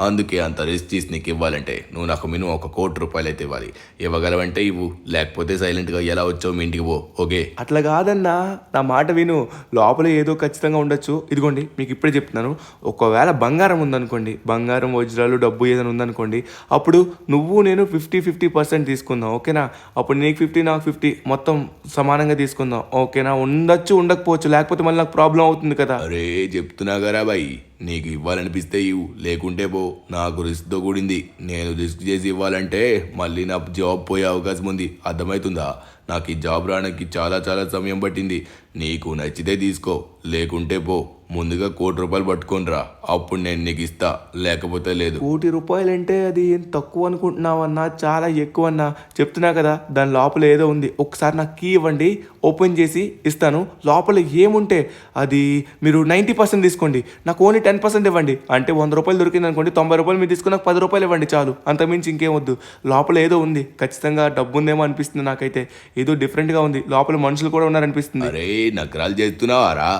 అందుకే అంత రిస్క్ చేసి నీకు ఇవ్వాలంటే నువ్వు నాకు మినిమం ₹1 కోటి అయితే ఇవ్వాలి. ఇవ్వగలవంటే ఇవ్వు, లేకపోతే సైలెంట్గా ఎలా వచ్చావు మీ ఇంటికి పో. ఓకే? అట్లా కాదన్నా, నా మాట విను. లోపల ఏదో ఖచ్చితంగా ఉండొచ్చు. ఇదిగోండి, మీకు ఇప్పుడే చెప్తున్నాను. ఒకవేళ బంగారం ఉందనుకోండి, బంగారం, వజ్రాలు, డబ్బు ఏదైనా ఉందనుకోండి, అప్పుడు నువ్వు నేను 50% తీసుకుందాం. ఓకేనా? అప్పుడు నీకు 50 నాకు 50 మొత్తం సమానంగా తీసుకుందాం. ఓకేనా? ఉండొచ్చు, ఉండకపోవచ్చు, లేకపోతే మళ్ళీ నాకు ప్రాబ్లం అవుతుంది కదా. అరే చెప్తున్నా కదా బాయ్, నీకు ఇవ్వాలనిపిస్తే ఇవ్వు, లేకుంటే పో. నాకు రిస్క్తో కూడింది. నేను రిస్క్ చేసి ఇవ్వాలంటే మళ్ళీ నా జాబ్ పోయే అవకాశం ఉంది, అర్థమవుతుందా? నాకు ఈ జాబ్ రావడానికి చాలా సమయం పట్టింది. నీకు నచ్చితే తీసుకో, లేకుంటే పో. ముందుగా ₹1 కోటి పట్టుకొనిరా, అప్పుడు నేను నీకు ఇస్తా, లేకపోతే లేదు. ₹1 అంటే అది ఏం తక్కువ అనుకుంటున్నావన్నా, చాలా ఎక్కువ అన్నా. చెప్తున్నా కదా, దాని లోపల ఏదో ఉంది. ఒకసారి నాకు కీ ఇవ్వండి, ఓపెన్ చేసి ఇస్తాను. లోపల ఏముంటే అది మీరు 90% తీసుకోండి, నాకు ఓన్లీ 10% ఇవ్వండి. అంటే ₹100 దొరికింది అనుకోండి, ₹90 మీరు తీసుకుని నాకు ₹10 ఇవ్వండి చాలు, అంతకుమించి ఇంకేం వద్దు. లోపల ఏదో ఉంది, ఖచ్చితంగా డబ్బు ఉందేమో అనిపిస్తుంది నాకైతే. ఏదో డిఫరెంట్గా ఉంది, లోపల మనుషులు కూడా ఉన్నారనిపిస్తుంది. అరే నకరాలు చేస్తున్నావారా?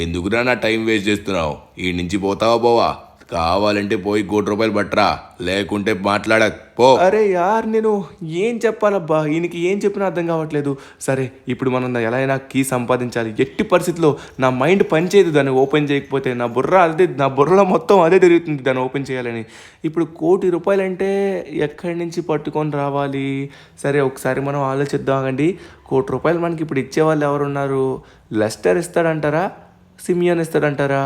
ఎందుకురా నా టైం వేస్ట్ చేస్తున్నావు? ఈ నుంచి పోతావా పోవా? కావాలంటే పోయి ₹1 కోటి పట్టరా, లేకుంటే మాట్లాడక పో. అరే యార్, నేను ఏం చెప్పాలబ్బా, ఈయనకి ఏం చెప్పినా అర్థం కావట్లేదు. సరే, ఇప్పుడు మనం ఎలా అయినా కీ సంపాదించాలి. ఎట్టి పరిస్థితిలో నా మైండ్ పనిచేయదు దాన్ని ఓపెన్ చేయకపోతే. నా బుర్రలో మొత్తం అదే తిరుగుతుంది దాన్ని ఓపెన్ చేయాలని. ఇప్పుడు ₹1 కోటి అంటే ఎక్కడి నుంచి పట్టుకొని రావాలి? సరే, ఒకసారి మనం ఆలోచిద్దామండి. ₹1 కోటి మనకి ఇప్పుడు ఇచ్చేవాళ్ళు ఎవరున్నారు? లెస్టర్ ఇస్తాడంటారా, సిమియోన్ ఇస్తాడంటారా?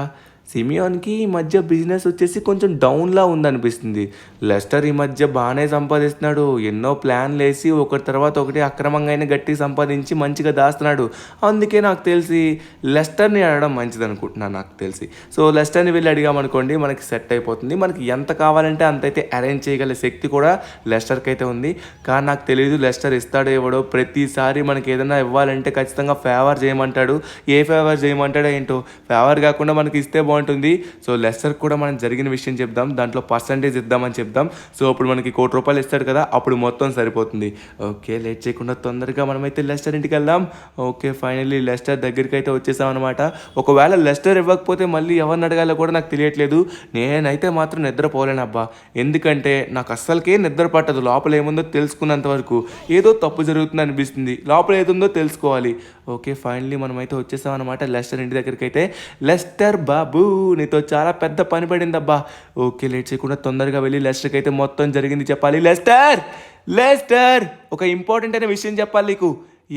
సిమియోన్కి ఈ మధ్య బిజినెస్ వచ్చేసి కొంచెం డౌన్లా ఉందనిపిస్తుంది. లెస్టర్ ఈ మధ్య బాగానే సంపాదిస్తున్నాడు. ఎన్నో ప్లాన్లు వేసి ఒకటి తర్వాత ఒకటి అక్రమంగా అయినా గట్టిగా సంపాదించి మంచిగా దాస్తున్నాడు. అందుకే నాకు తెలిసి లెస్టర్ని అడగడం మంచిది అనుకుంటున్నాను నాకు తెలిసి. సో లెస్టర్ని వెళ్ళి అడిగామనుకోండి, మనకి సెట్ అయిపోతుంది. మనకి ఎంత కావాలంటే అంత అయితే అరేంజ్ చేయగల శక్తి కూడా లెస్టర్కి అయితే ఉంది. కానీ నాకు తెలియదు లెస్టర్ ఇస్తాడో ఇవ్వడో. ప్రతిసారి మనకి ఏదైనా ఇవ్వాలంటే ఖచ్చితంగా ఫేవర్ చేయమంటాడు. ఏ ఫేవర్ చేయమంటాడో ఏంటో. ఫేవర్ కాకుండా మనకి ఇస్తే బాగుంటుంది. సో లెస్టర్ కూడా మనం జరిగిన విషయం చెప్దాం, దాంట్లో పర్సంటేజ్ ఇద్దామని చెప్దాం. సో అప్పుడు మనకి ₹1,00,00,000 ఇస్తాడు కదా, అప్పుడు మొత్తం సరిపోతుంది. ఓకే, లేట్ చేయకుండా తొందరగా మనమైతే లెస్టర్ ఇంటికి వెళ్దాం. ఓకే, ఫైనల్లీ లెస్టర్ దగ్గరికి అయితే వచ్చేసాం అనమాట. ఒకవేళ లెస్టర్ ఇవ్వకపోతే మళ్ళీ ఎవరిని అడగాలో కూడా నాకు తెలియట్లేదు. నేనైతే మాత్రం నిద్రపోలేను అబ్బా, ఎందుకంటే నాకు అస్సలకే నిద్ర పట్టదు. లోపల ఏముందో తెలుసుకున్నంత వరకు ఏదో తప్పు జరుగుతుంది అనిపిస్తుంది, లోపల ఏదుందో తెలుసుకోవాలి. ఓకే, ఫైనల్లీ మనమైతే వచ్చేసాం అనమాట లెస్టర్ ఇంటి దగ్గరికి అయితే. లెస్టర్ బాబు, నీతో చాలా పెద్ద పని పడిందబ్బా. ఓకే, లేట్ చేయకుండా తొందరగా వెళ్ళి లెస్టర్కి అయితే మొత్తం జరిగింది చెప్పాలి. లెస్టర్, లెస్టర్, ఒక ఇంపార్టెంట్ అయిన విషయం చెప్పాలి నీకు.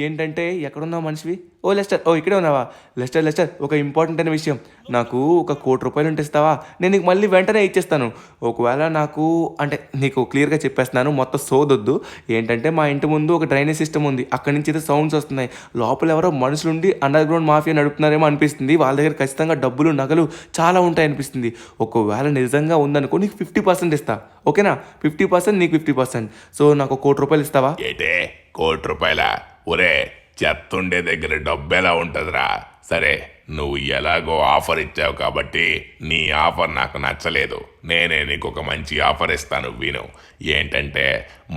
ఏంటంటే, ఎక్కడున్నావు మనిషివి? ఓ లెస్టర్, ఓ ఇక్కడే ఉన్నావా? లెస్టర్, లెస్టర్, ఒక ఇంపార్టెంట్ అయిన విషయం. నాకు ఒక ₹1,00,00,000 ఉంటే ఇస్తావా? నేను నీకు మళ్ళీ వెంటనే ఇచ్చేస్తాను. ఒకవేళ నాకు అంటే నీకు క్లియర్గా చెప్పేస్తున్నాను, మొత్తం సోదొద్దు. ఏంటంటే, మా ఇంటి ముందు ఒక డ్రైనేజ్ సిస్టమ్ ఉంది, అక్కడి నుంచి అయితే సౌండ్స్ వస్తున్నాయి. లోపల ఎవరో మనుషులుండి అండర్ గ్రౌండ్ మాఫియా నడుపుతున్నారేమో అనిపిస్తుంది. వాళ్ళ దగ్గర ఖచ్చితంగా డబ్బులు నగలు చాలా ఉంటాయి అనిపిస్తుంది. ఒకవేళ నిజంగా ఉందనుకో నీకు 50% ఇస్తా. ఓకేనా? 50%, నీకు 50%. సో నాకు ₹1,00,00,000 ఇస్తావా? ఏటే ₹1,00,00,000? ఒరే, చెత్తుండే దగ్గర డబ్బెలా ఉంటుందిరా? సరే, నువ్వు ఎలాగో ఆఫర్ ఇచ్చావు కాబట్టి నీ ఆఫర్ నాకు నచ్చలేదు. నేనే నీకు ఒక మంచి ఆఫర్ ఇస్తాను, విను. ఏంటంటే,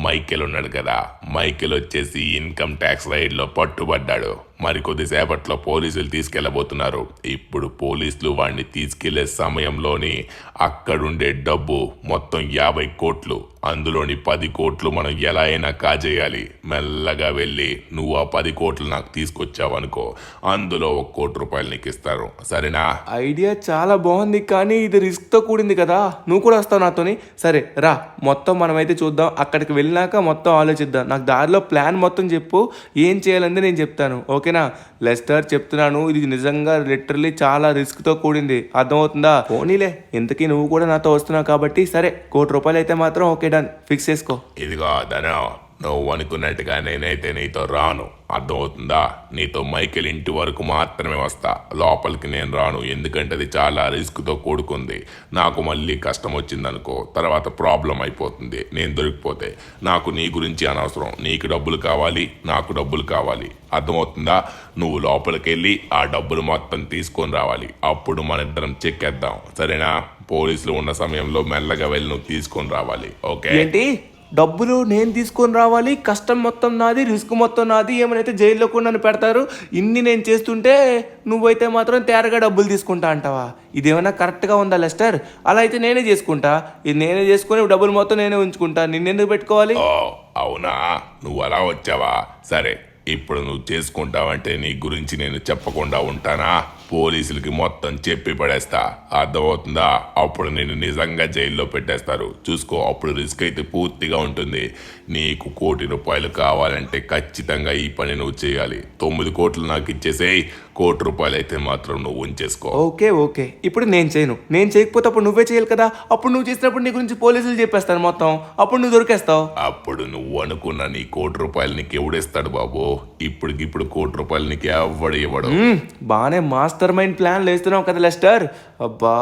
మైకేల్ ఉన్నాడు కదా, మైకేల్ వచ్చేసి ఇన్కమ్ ట్యాక్స్ రైడ్లో పట్టుబడ్డాడు. మరి కొద్దిసేపట్లో పోలీసులు తీసుకెళ్ళబోతున్నారు. ఇప్పుడు పోలీసులు వాడిని తీసుకెళ్లే సమయంలోని అక్కడుండే డబ్బు మొత్తం 50 కోట్లు, అందులోని 10 కోట్లు మనం ఎలా అయినా కాజేయాలి. మెల్లగా వెళ్ళి నువ్వు ఆ 10 కోట్లు నాకు తీసుకొచ్చావనుకో, అందులో ₹1,00,00,000 నీకు ఇస్తారు. సరేనా? ఐడియా చాలా బాగుంది, కానీ ఇది రిస్క్తో కూడింది కదా. నువ్వు కూడా వస్తావు నాతోని? సరే రా, మొత్తం మనమైతే చూద్దాం. అక్కడికి వెళ్ళినాక మొత్తం ఆలోచిద్దాం. నాకు దారిలో ప్లాన్ మొత్తం చెప్పు, ఏం చేయాలంటే నేను చెప్తాను. ఓకేనా? లెస్టర్, చెప్తున్నాను, ఇది నిజంగా లిటరల్లీ చాలా రిస్క్తో కూడింది, అర్థమవుతుందా? పోనీలే, ఇంతకీ నువ్వు కూడా నాతో వస్తున్నావు కాబట్టి సరే, ₹1,00,00,000 అయితే మాత్రం ఓకే, డన్, ఫిక్స్ చేసుకో. ఇదిగో ధనం, నువ్వు అనుకున్నట్టుగా నేనైతే నీతో రాను, అర్థమవుతుందా? నీతో మైకేల్ ఇంటి వరకు మాత్రమే వస్తా, లోపలికి నేను రాను. ఎందుకంటే అది చాలా రిస్క్తో కూడుకుంది. నాకు మళ్ళీ కష్టం వచ్చిందనుకో, తర్వాత ప్రాబ్లం అయిపోతుంది నేను దొరికిపోతే. నాకు నీ గురించి అనవసరం, నీకు డబ్బులు కావాలి, నాకు డబ్బులు కావాలి, అర్థమవుతుందా? నువ్వు లోపలికి వెళ్ళి ఆ డబ్బులు మొత్తం తీసుకొని రావాలి. అప్పుడు మన ఇద్దరం చెక్కేద్దాం, సరేనా? పోలీసులు ఉన్న సమయంలో మెల్లగా వెళ్ళి నువ్వు తీసుకొని రావాలి, ఓకే? ఏంటి, డబ్బులు నేను తీసుకొని రావాలి? కష్టం మొత్తం నాది, రిస్క్ మొత్తం నాది, ఏమైనా జైల్లో కూడా నన్ను పెడతారు. ఇన్ని నేను చేస్తుంటే నువ్వైతే మాత్రం తేరగా డబ్బులు తీసుకుంటా అంటావా? ఇదేమైనా కరెక్ట్గా ఉందా లెస్టర్? అలా అయితే నేనే చేసుకుంటా, ఇది నేనే చేసుకుని డబ్బులు మొత్తం నేనే ఉంచుకుంటా, నిన్నెందుకు పెట్టుకోవాలి? ఓ అవునా, నువ్వు అలా వచ్చావా? సరే, ఇప్పుడు నువ్వు చేసుకుంటావంటే నీ గురించి నేను చెప్పకుండా ఉంటానా? పోలీసులకి మొత్తం చెప్పి పడేస్తా, అర్థమవుతుందా? అప్పుడు నేను నిజంగా జైల్లో పెట్టేస్తారు, చూసుకో. అప్పుడు రిస్క్ అయితే పూర్తిగా ఉంటుంది. నీకు ₹1,00,00,000 కావాలంటే ఖచ్చితంగా ఈ పని నువ్వు చేయాలి. 9 కోట్లు నాకు ఇచ్చేసేయి, ₹1,00,00,000 అయితే మాత్రం నువ్వు ఉంచేసుకో. ఓకే ఓకే, ఇప్పుడు నేను చేయను, నేను చేయకపోతే అప్పుడు నువ్వే చేయాలి కదా. అప్పుడు నువ్వు చేసినప్పుడు నీ గురించి పోలీసులు చెప్పేస్తాను మొత్తం, అప్పుడు నువ్వు దొరికేస్తావు. అప్పుడు నువ్వు అనుకున్న నీ ₹1,00,00,000 నీకు ఎవడిస్తాడు బాబు? ఇప్పుడు ₹1,00,00,000 నీకు ఎవడు ఇవ్వడు. బాగానే మాస్టర్ మైండ్ ప్లాన్ వేస్తున్నావు కదా లెస్టర్. అబ్బా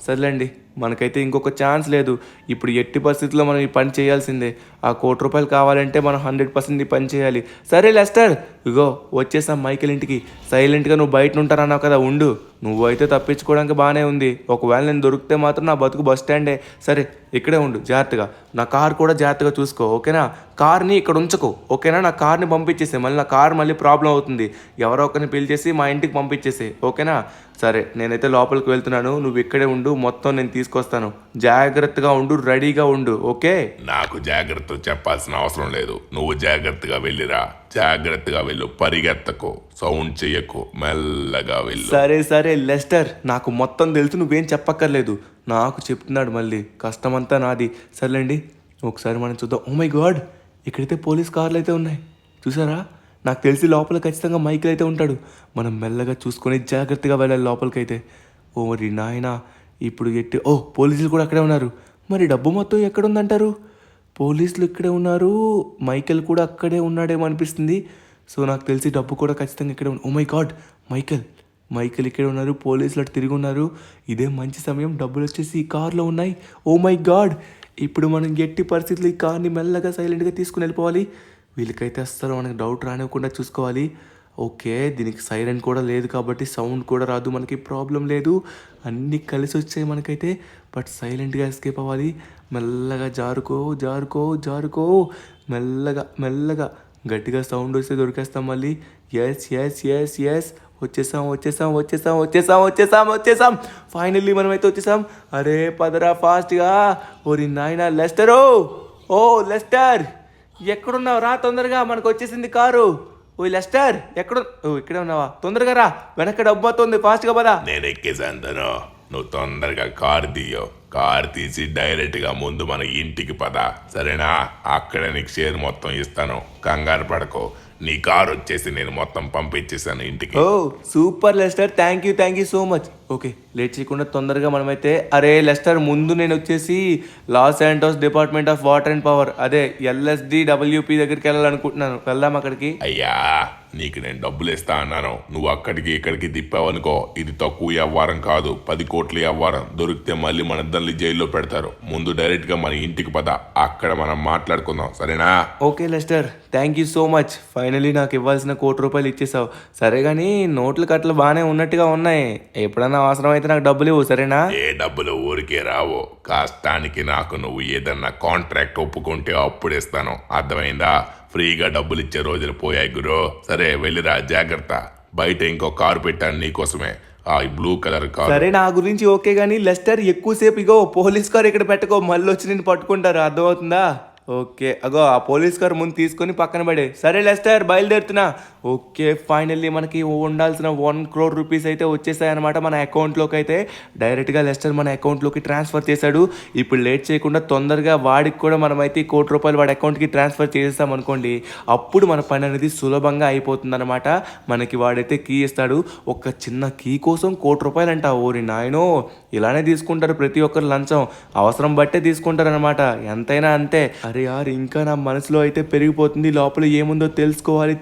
సర్లేండి, మనకైతే ఇంకొక ఛాన్స్ లేదు. ఇప్పుడు ఎట్టి పరిస్థితుల్లో మనం ఈ పని చేయాల్సిందే. ఆ ₹1,00,00,000 కావాలంటే మనం 100% ఈ పని చేయాలి. సరే లెస్టర్, ఇగో వచ్చేసాం మైకేల్ ఇంటికి. సైలెంట్గా నువ్వు బయట ఉంటారన్నావు కదా, ఉండు. నువ్వైతే తప్పించుకోవడానికి బాగానే ఉంది. ఒకవేళ నేను దొరికితే మాత్రం నా బతుకు బస్ స్టాండే. సరే, ఇక్కడే ఉండు జాగ్రత్తగా. నా కార్ కూడా జాగ్రత్తగా చూసుకో, ఓకేనా? కార్ని ఇక్కడ ఉంచకు, ఓకేనా? నా కార్ని పంపించేసే, మళ్ళీ నా కార్ మళ్ళీ ప్రాబ్లం అవుతుంది. ఎవరో ఒకరిని పిలిచేసి మా ఇంటికి పంపించేసే, ఓకేనా? సరే, నేనైతే లోపలికి వెళ్తున్నాను, నువ్వు ఇక్కడే ఉండు, మొత్తం నేను తీసుకొస్తాను. జాగ్రత్తగా ఉండు, రెడీగా ఉండు, ఓకే? నాకు జాగ్రత్త చెప్పాల్సిన అవసరం లేదు, నువ్వు జాగ్రత్తగా వెళ్ళిరా. జాగ్రత్తగా వెళ్ళు, పరిగెత్తకు, సౌండ్ చెయ్యకు, మెల్లగా వెళ్ళు. సరే సరే లెస్టర్, నాకు మొత్తం తెలుసు, నువ్వేం చెప్పక్కర్లేదు. నాకు చెప్తున్నాడు మళ్ళీ, కష్టమంతా నాది. సర్లేండి, ఒకసారి మనం చూద్దాం. ఓ మై గాడ్, ఇక్కడైతే పోలీస్ కార్లు అయితే ఉన్నాయి, చూసారా? నాకు తెలిసి లోపల ఖచ్చితంగా మైకేల్ అయితే ఉంటాడు. మనం మెల్లగా చూసుకొని జాగ్రత్తగా వెళ్ళాలి లోపలికైతే. ఓ మరి నాయనా, ఇప్పుడు పోలీసులు కూడా అక్కడే ఉన్నారు. మరి డబ్బు మొత్తం ఎక్కడుందంటారు? పోలీసులు ఇక్కడే ఉన్నారు, మైకేల్ కూడా అక్కడే ఉన్నాడేమో అనిపిస్తుంది. సో నాకు తెలిసి డబ్బు కూడా ఖచ్చితంగా ఇక్కడే ఓ మై గాడ్, మైకేల్ ఇక్కడే ఉన్నారు, పోలీసులు అటు తిరిగి ఉన్నారు. ఇదే మంచి సమయం, డబ్బులు వచ్చేసి ఈ కార్లో ఉన్నాయి. ఓ మై గాడ్, ఇప్పుడు మనం ఎట్టి పరిస్థితులు ఈ కార్ని మెల్లగా సైలెంట్గా తీసుకుని వెళ్ళిపోవాలి. వీళ్ళకైతే అస్సలు మనకు డౌట్ రానివ్వకుండా చూసుకోవాలి. ఓకే, దీనికి సైరన్ కూడా లేదు కాబట్టి సౌండ్ కూడా రాదు, మనకి ప్రాబ్లం లేదు. అన్నీ కలిసి వచ్చాయి మనకైతే. బట్ సైలెంట్గా ఎస్కేప్ అవ్వాలి. మెల్లగా జారుకో జారుకో జారుకో, మెల్లగా మెల్లగా. గట్టిగా సౌండ్ వస్తే దొరికేస్తాం మళ్ళీ. ఎస్ ఎస్ ఎస్ ఎస్, వచ్చేసాం వచ్చేసాం వచ్చేసాం వచ్చేసాం వచ్చేసాం వచ్చేసాం. ఫైనల్లీ మనమైతే వచ్చేసాం. అరే పదరా ఫాస్ట్గా. ఓరి నాయనా లెస్టరు, ఓ లెస్టర్ ఎక్కడున్నావు రా తొందరగా, మనకు వచ్చేసింది కారు. ఓ లెస్టర్ ఎక్కడ, ఓ ఇక్కడే ఉన్నావా, తొందరగా రా, వెనక డబ్బు అవుతుంది, ఫాస్ట్గా పదా. నేను ఎక్కేసాను, నువ్వు తొందరగా కార్ తీయో. కార్ తీసి డైరెక్ట్గా ముందు మన ఇంటికి పద, సరేనా? అక్కడ నీకు షేర్ మొత్తం ఇస్తాను, కంగారు పడకో. నీ కార్ వచ్చేసి నేను మొత్తం పంపించేసాను ఇంటికి. Oh super Lester, thank you so much. Okay, late చేయకుండా తొందరగా మనమైతే. అరే లెస్టర్, ముందు నేను వచ్చేసి Los Santos department of water and Power, అదే LSDWP దగ్గరికి వెళ్ళాలనుకుంటున్నాను. వెళ్దాం అక్కడికి. అయ్యా, నీకు నేను డబ్బులు ఇస్తా అన్నాను, నువ్వు అక్కడికి ఇక్కడికి తిప్పావనుకో, ఇది తక్కువ వ్యవహారం కాదు, 10 కోట్ల వ్యవహారం. దొరికితే మళ్ళీ మన ఇద్దరిని జైల్లో పెడతారు. ముందు డైరెక్ట్గా మన ఇంటికి పద, అక్కడ మనం మాట్లాడుకుందాం, సరేనా? Okay Lester, thank you so much. Finally నాకు ఇవ్వాల్సిన ₹1 ఇచ్చేసావు. సరే కానీ నోట్లు కట్టలు బాగానే ఉన్నట్టుగా ఉన్నాయి. ఎప్పుడన్నా అవసరం అయితే నాకు డబ్బులు ఇవ్వు, సరేనా? ఏ డబ్బులు ఊరికే రావు, కష్టానికి నాకు నువ్వు ఏదన్నా కాంట్రాక్ట్ ఒప్పుకుంటే అప్పుడు ఇస్తాను, అర్థమైందా? ఫ్రీగా డబ్బులు ఇచ్చే రోజులు పోయాయి గురు. సరే వెళ్ళిరా, జాగ్రత్త. బయట ఇంకో కారు పెట్టాను నీకోసమే, ఆ బ్లూ కలర్ కారు. సరే నా గురించి ఓకే కానీ లెస్టర్, ఎక్కువసేపు ఇగో పోలీస్ కార్ ఇక్కడ పెట్టుకో, మళ్ళీ వచ్చి నేను పట్టుకుంటారు, అర్థమవుతుందా? ఓకే, అగో ఆ పోలీస్ కార్ ముందు తీసుకొని పక్కన పడే. సరే లెస్టర్, బయలుదేరుతున్నా. ఓకే, ఫైనల్లీ మనకి ఉండాల్సిన ₹1 crore అయితే వచ్చేసాయన్నమాట మన అకౌంట్లోకి. అయితే డైరెక్ట్గా లెస్టర్ మన అకౌంట్లోకి ట్రాన్స్ఫర్ చేశాడు. ఇప్పుడు లేట్ చేయకుండా తొందరగా వాడికి కూడా మనమైతే ₹1 వాడి అకౌంట్కి ట్రాన్స్ఫర్ చేసేస్తాం అనుకోండి, అప్పుడు మన పని అనేది సులభంగా అయిపోతుంది అనమాట. మనకి వాడైతే కీ ఇస్తాడు. ఒక చిన్న కీ కోసం ₹1 అంట. ఓరి నాయనో, ఇలానే తీసుకుంటారు ప్రతి ఒక్కరు లంచం, అవసరం బట్టే తీసుకుంటారు అనమాట, ఎంతైనా అంతే. అరే యార్, ఇంకా నా మనసులో అయితే పెరిగిపోతుంది, లోపల ఏముందో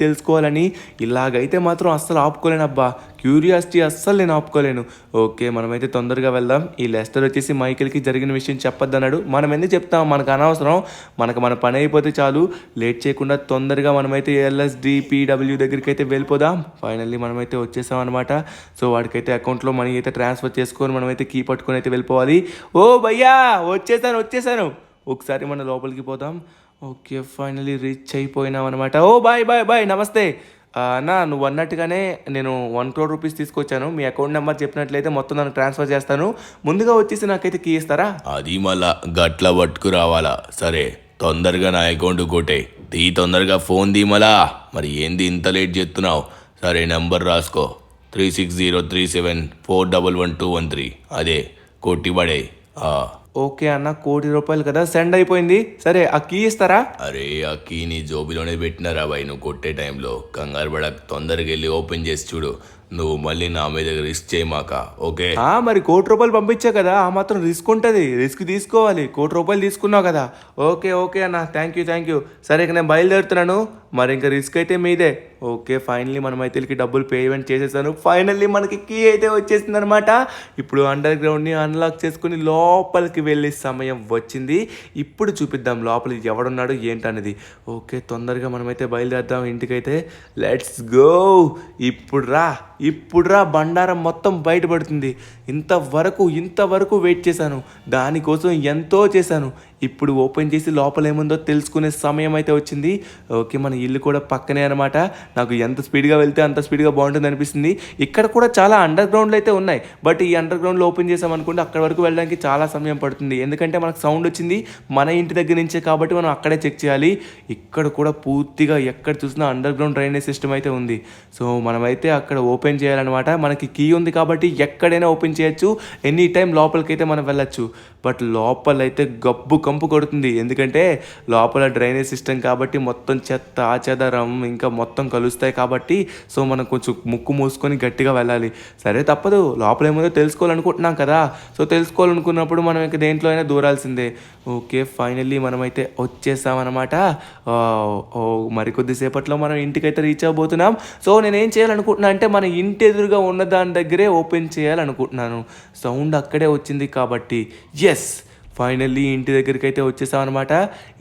తెలుసుకోవాలని. ఇలాగైతే మాత్రం అస్సలు ఆపుకోలేనబ్బా, క్యూరియాసిటీ అస్సలు నేను ఆపుకోలేను. ఓకే, మనమైతే తొందరగా వెళ్దాం. ఈ లెస్టర్ వచ్చేసి మైకిల్కి జరిగిన విషయం చెప్పొద్దన్నాడు. మనం ఎందుకు చెప్తాం, మనకు అనవసరం, మన పని అయిపోతే చాలు. లేట్ చేయకుండా తొందరగా మనమైతే LSDPW దగ్గరికి అయితే వెళ్ళిపోదాం. ఫైనల్లీ మనమైతే వచ్చేసాం అనమాట. సో వాడికైతే అకౌంట్లో మనీ అయితే ట్రాన్స్ఫర్ చేసుకొని మనమైతే కీ పట్టుకొని అయితే వెళ్ళిపోవాలి. ఓ భయ్యా, వచ్చేసాను. ఒకసారి మన లోపలికి పోదాం. ఓకే, ఫైనల్లీ రీచ్ అయిపోయినాం అనమాట. ఓ బాయ్ నమస్తే అన్నా, నువ్వు అన్నట్టుగానే నేను ₹1 crore తీసుకొచ్చాను. మీ అకౌంట్ నెంబర్ చెప్పినట్లయితే మొత్తం నన్ను ట్రాన్స్ఫర్ చేస్తాను. ముందుగా వచ్చేసి నాకైతే కీ ఇస్తారా? అది మళ్ళా గట్ల పట్టుకు రావాలా? సరే తొందరగా నా అకౌంట్ కొట్టే, తీ తొందరగా ఫోన్ తీమలా. మరి ఏంది ఇంత లేట్ చేస్తున్నావు? సరే నెంబర్ రాసుకో, 360374111213, అదే కొట్టిబడే. ఓకే అన్న, ₹1 కదా, సెండ్ అయిపోయింది. సరే ఆ కీ ఇస్తారా? అరే ఆ కీ నీ జోబిలోనే పెట్టినారా బాయ్, నువ్వు కొట్టే టైంలో. కంగారు పడక, తొందరగా వెళ్ళి ఓపెన్ చేసి చూడు. నువ్వు మళ్ళీ నా మీద రిస్క్ చేయమాక, ఓకే? మరి ₹1 పంపించా కదా, ఆ మాత్రం రిస్క్ ఉంటుంది, రిస్క్ తీసుకోవాలి. ₹1 తీసుకున్నావు కదా. ఓకే అన్న, థ్యాంక్ యూ. సరే ఇక నేను బయలుదేరుతున్నాను. మరి ఇంకా రిస్క్ అయితే మీదే. ఓకే, ఫైనల్లీ మనమైతే వీళ్ళకి డబ్బులు పేమెంట్ చేసేసాను. ఫైనల్లీ మనకి కీ అయితే వచ్చేసింది అనమాట. ఇప్పుడు అండర్ గ్రౌండ్ని అన్లాక్ చేసుకుని లోపలికి వెళ్ళే సమయం వచ్చింది. ఇప్పుడు చూపిద్దాం లోపల ఎవడున్నాడు ఏంటనేది. ఓకే, తొందరగా మనమైతే బయలుదేరుదాం ఇంటికైతే. Let's go. ఇప్పుడు రా బండారం మొత్తం బయటపడుతుంది. ఇంతవరకు వెయిట్ చేశాను, దానికోసం ఎంతో చేశాను. ఇప్పుడు ఓపెన్ చేసి లోపల ఏముందో తెలుసుకునే సమయం అయితే వచ్చింది. ఓకే, మన ఇల్లు కూడా పక్కనే అనమాట. నాకు ఎంత స్పీడ్గా వెళ్తే అంత స్పీడ్గా బాగుంటుంది అనిపిస్తుంది. ఇక్కడ కూడా చాలా అండర్ గ్రౌండ్లు అయితే ఉన్నాయి. బట్ ఈ అండర్ గ్రౌండ్లో ఓపెన్ చేసామనుకుంటే అక్కడ వరకు వెళ్ళడానికి చాలా సమయం పడుతుంది. ఎందుకంటే మనకు సౌండ్ వచ్చింది మన ఇంటి దగ్గర నుంచే కాబట్టి మనం అక్కడే చెక్ చేయాలి. ఇక్కడ కూడా పూర్తిగా ఎక్కడ చూసినా అండర్ గ్రౌండ్ డ్రైనేజ్ సిస్టమ్ అయితే ఉంది. సో మనమైతే అక్కడ ఓపెన్ చేయాలన్నమాట. మనకి కీ ఉంది కాబట్టి ఎక్కడైనా ఓపెన్ చేయొచ్చు, ఎనీ టైం లోపలికైతే మనం వెళ్ళచ్చు. బట్ లోపలైతే గబ్బు కంపు కొడుతుంది, ఎందుకంటే లోపల డ్రైనేజ్ సిస్టమ్ కాబట్టి మొత్తం చెత్త చెదరం ఇంకా మొత్తం కలుస్తాయి కాబట్టి. సో మనం కొంచెం ముక్కు మూసుకొని గట్టిగా వెళ్ళాలి. సరే తప్పదు, లోపల ఏమో తెలుసుకోవాలనుకుంటున్నాం కదా. సో తెలుసుకోవాలనుకున్నప్పుడు మనం ఇంకా దేంట్లో అయినా దూరాల్సిందే. ఓకే, ఫైనల్లీ మనమైతే వచ్చేసామన్నమాట. మరికొద్దిసేపట్లో మనం ఇంటికైతే రీచ్ అవ్వబోతున్నాం. సో నేనేం చేయాలనుకుంటున్నా అంటే మన ఇంటి ఎదురుగా ఉన్న దాని దగ్గరే ఓపెన్ చేయాలనుకుంటున్నాను. సౌండ్ అక్కడే వచ్చింది కాబట్టి ఎస్, ఫైనల్లీ ఇంటి దగ్గరికి అయితే వచ్చేసాం అనమాట.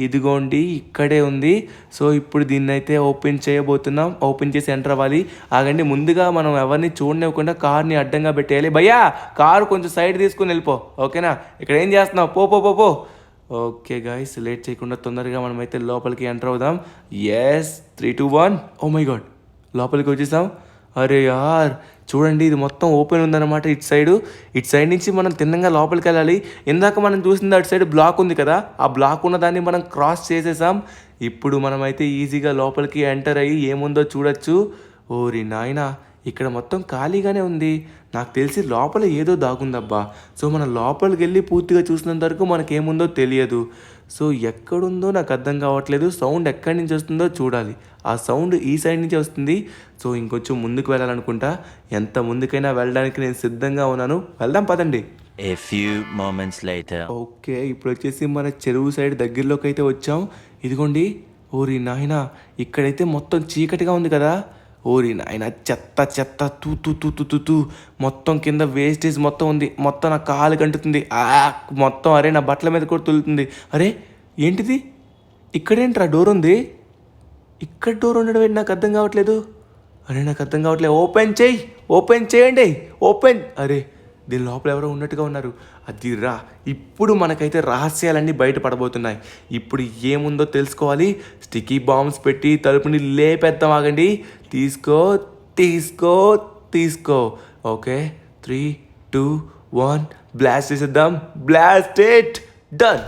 ఇదిగోండి ఇక్కడే ఉంది. సో ఇప్పుడు దీన్ని అయితే ఓపెన్ చేయబోతున్నాం. ఓపెన్ చేసి ఎంటర్ అవ్వాలి. ఆగండి, ముందుగా మనం ఎవరిని చూడనివ్వకుండా కార్ని అడ్డంగా పెట్టేయాలి. భయ్యా కారు కొంచెం సైడ్ తీసుకుని వెళ్ళిపో, ఓకేనా? ఇక్కడ ఏం చేస్తున్నావు? పో పో పో పో. ఓకే గాయస్, లేట్ చేయకుండా తొందరగా మనమైతే లోపలికి ఎంటర్ అవుదాం. ఎస్, 3, 2, 1. ఓ మై గాడ్, లోపలికి వచ్చేసాం. అరే యార్, చూడండి ఇది మొత్తం ఓపెన్ ఉందన్నమాట. ఇటు సైడ్ నుంచి మనం తిన్నంగా లోపలికి వెళ్ళాలి. ఇందాక మనం చూసింది అటు సైడ్ బ్లాక్ ఉంది కదా, ఆ బ్లాక్ ఉన్న దాన్ని మనం క్రాస్ చేసేసాం. ఇప్పుడు మనమైతే ఈజీగా లోపలికి ఎంటర్ అయ్యి ఏముందో చూడొచ్చు. ఓరి నాయనా, ఇక్కడ మొత్తం ఖాళీగానే ఉంది. నాకు తెలిసి లోపల ఏదో దాగుందబ్బా. సో మనం లోపలికి వెళ్ళి పూర్తిగా చూసినంత వరకు మనకేముందో తెలియదు. సో ఎక్కడుందో నాకు అర్థం కావట్లేదు. సౌండ్ ఎక్కడి నుంచి వస్తుందో చూడాలి. ఆ సౌండ్ ఈ సైడ్ నుంచి వస్తుంది. సో ఇంకొంచెం ముందుకు వెళ్ళాలనుకుంటా. ఎంత ముందుకైనా వెళ్ళడానికి నేను సిద్ధంగా ఉన్నాను. వెళ్దాం పదండి. A few moments later. Okay, ఇప్పుడు వచ్చేసి మన చెరువు సైడ్ దగ్గరలోకి అయితే వచ్చాం. ఇదిగోండి. ఓరి నాయనా, ఇక్కడైతే మొత్తం చీకటిగా ఉంది కదా. ఓరి నాయన, చెత్త చెత్త తూ తూ తూ తూ తూ తూ మొత్తం కింద వేస్టేజ్ మొత్తం ఉంది. మొత్తం నా కాలు కంటుతుంది. మొత్తం అరే నా బట్టల మీద కూడా తులుతుంది. అరే ఏంటిది, ఇక్కడేంట్రా డోర్ ఉంది? ఇక్కడ డోర్ ఉండడం ఏంటి నాకు అర్థం కావట్లేదు. నాకు అర్థం కావట్లేదు. ఓపెన్ చేయండి. అరే దీని లోపల ఎవరో ఉన్నట్టుగా ఉన్నారు. అది రా, ఇప్పుడు మనకైతే రహస్యాలన్నీ బయటపడబోతున్నాయి. ఇప్పుడు ఏముందో తెలుసుకోవాలి. స్టిక్కీ బాంబ్స్ పెట్టి తలుపుని లేపేద్దాం. ఆగండి. తీసుకో. ఓకే, 3, 2, 1 బ్లాస్ట్ చేసేద్దాం. Blast it. Done.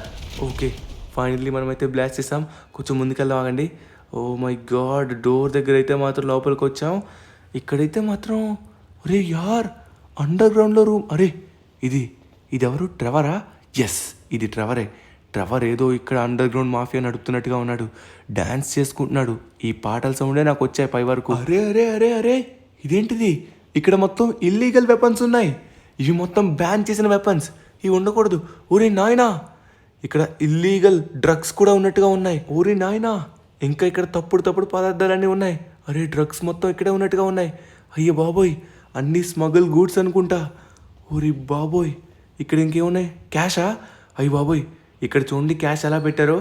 Okay, finally మనమైతే బ్లాస్ట్ చేసాం. కొంచెం ముందుకెళ్దాం. ఆగండి. ఓ మై గాడ్, డోర్ దగ్గర అయితే మాత్రం లోపలికి వచ్చాం. ఇక్కడైతే మాత్రం అరే యార్, అండర్ గ్రౌండ్లో రూమ్. అరే ఇది ఎవరు? ట్రెవరా? ఎస్, ఇది ట్రెవరే. ట్రెవర్ ఏదో ఇక్కడ అండర్ గ్రౌండ్ మాఫియా నడుపుతున్నట్టుగా ఉన్నాడు. డ్యాన్స్ చేసుకుంటున్నాడు. ఈ పాటల సౌండే నాకు వచ్చాయి పై వరకు. అరే ఇదేంటిది? ఇక్కడ మొత్తం ఇల్లీగల్ వెపన్స్ ఉన్నాయి. ఇవి మొత్తం బ్యాన్ చేసిన వెపన్స్. ఇవి ఉండకూడదు. ఊరి నాయనా, ఇక్కడ ఇల్లీగల్ డ్రగ్స్ కూడా ఉన్నట్టుగా ఉన్నాయి. ఊరి నాయనా, ఇంకా ఇక్కడ తప్పుడు పదార్థాలన్నీ ఉన్నాయి. అరే డ్రగ్స్ మొత్తం ఇక్కడే ఉన్నట్టుగా ఉన్నాయి. అయ్యో బాబోయ్, అన్నీ స్మగుల్ గూడ్స్ అనుకుంటా. ఓరి బాబోయ్, ఇక్కడ ఇంకేమున్నాయి? క్యాషా? అయ్యి బాబోయ్, ఇక్కడ చూడండి క్యాష్ ఎలా పెట్టారో.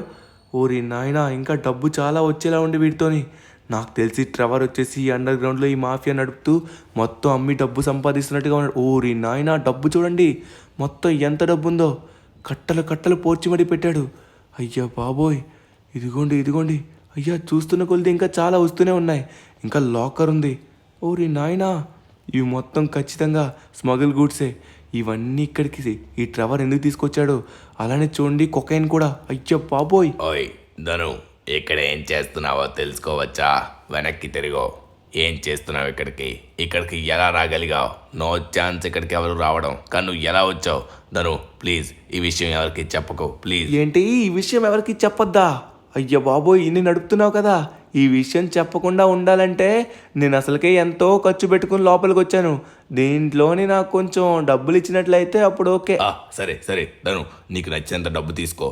ఓరి నాయనా, ఇంకా డబ్బు చాలా వచ్చేలా ఉండి వీటితోని. నాకు తెలిసి ట్రెవర్ వచ్చేసి అండర్ గ్రౌండ్లో ఈ మాఫియా నడుపుతూ మొత్తం అమ్మి డబ్బు సంపాదిస్తున్నట్టుగా ఉన్నాడు. ఓరి నాయనా, డబ్బు చూడండి మొత్తం ఎంత డబ్బు ఉందో. కట్టలు పోర్చిమడి పెట్టాడు. అయ్యా బాబోయ్, ఇదిగోండి. అయ్యా, చూస్తున్న కొలిది ఇంకా చాలా వస్తూనే ఉన్నాయి. ఇంకా లాకర్ ఉంది. ఓరి నాయనా, ఇవి మొత్తం ఖచ్చితంగా స్మగుల్ గూడ్సే. ఇవన్నీ ఇక్కడికి ఈ ట్రెవర్ ఎందుకు తీసుకొచ్చాడు? అలానే చూడండి కొకైన్ కూడా. అయ్యో బాబోయ్. ఓయ్ ధను, ఇక్కడ ఏం చేస్తున్నావో తెలుసుకోవచ్చా? వెనక్కి తిరిగో. ఏం చేస్తున్నావు ఇక్కడికి ఎలా రాగలిగావు? నో ఛాన్స్ ఇక్కడికి ఎవరు రావడం. కానీ నువ్వు ఎలా వచ్చావు? ధను ప్లీజ్ ఈ విషయం ఎవరికి చెప్పకు ప్లీజ్. ఏంటి ఈ విషయం ఎవరికి చెప్పొద్దా? అయ్యో బాబోయ్, ఇన్ని నడుపుతున్నావు కదా. ఈ విషయం చెప్పకుండా ఉండాలంటే నేను అసలుకే ఎంతో ఖర్చు పెట్టుకుని లోపలికి వచ్చాను. దీంట్లోని నాకు కొంచెం డబ్బులు ఇచ్చినట్లయితే అప్పుడు ఓకే. సరే ధను, నీకు నచ్చినంత డబ్బు తీసుకో.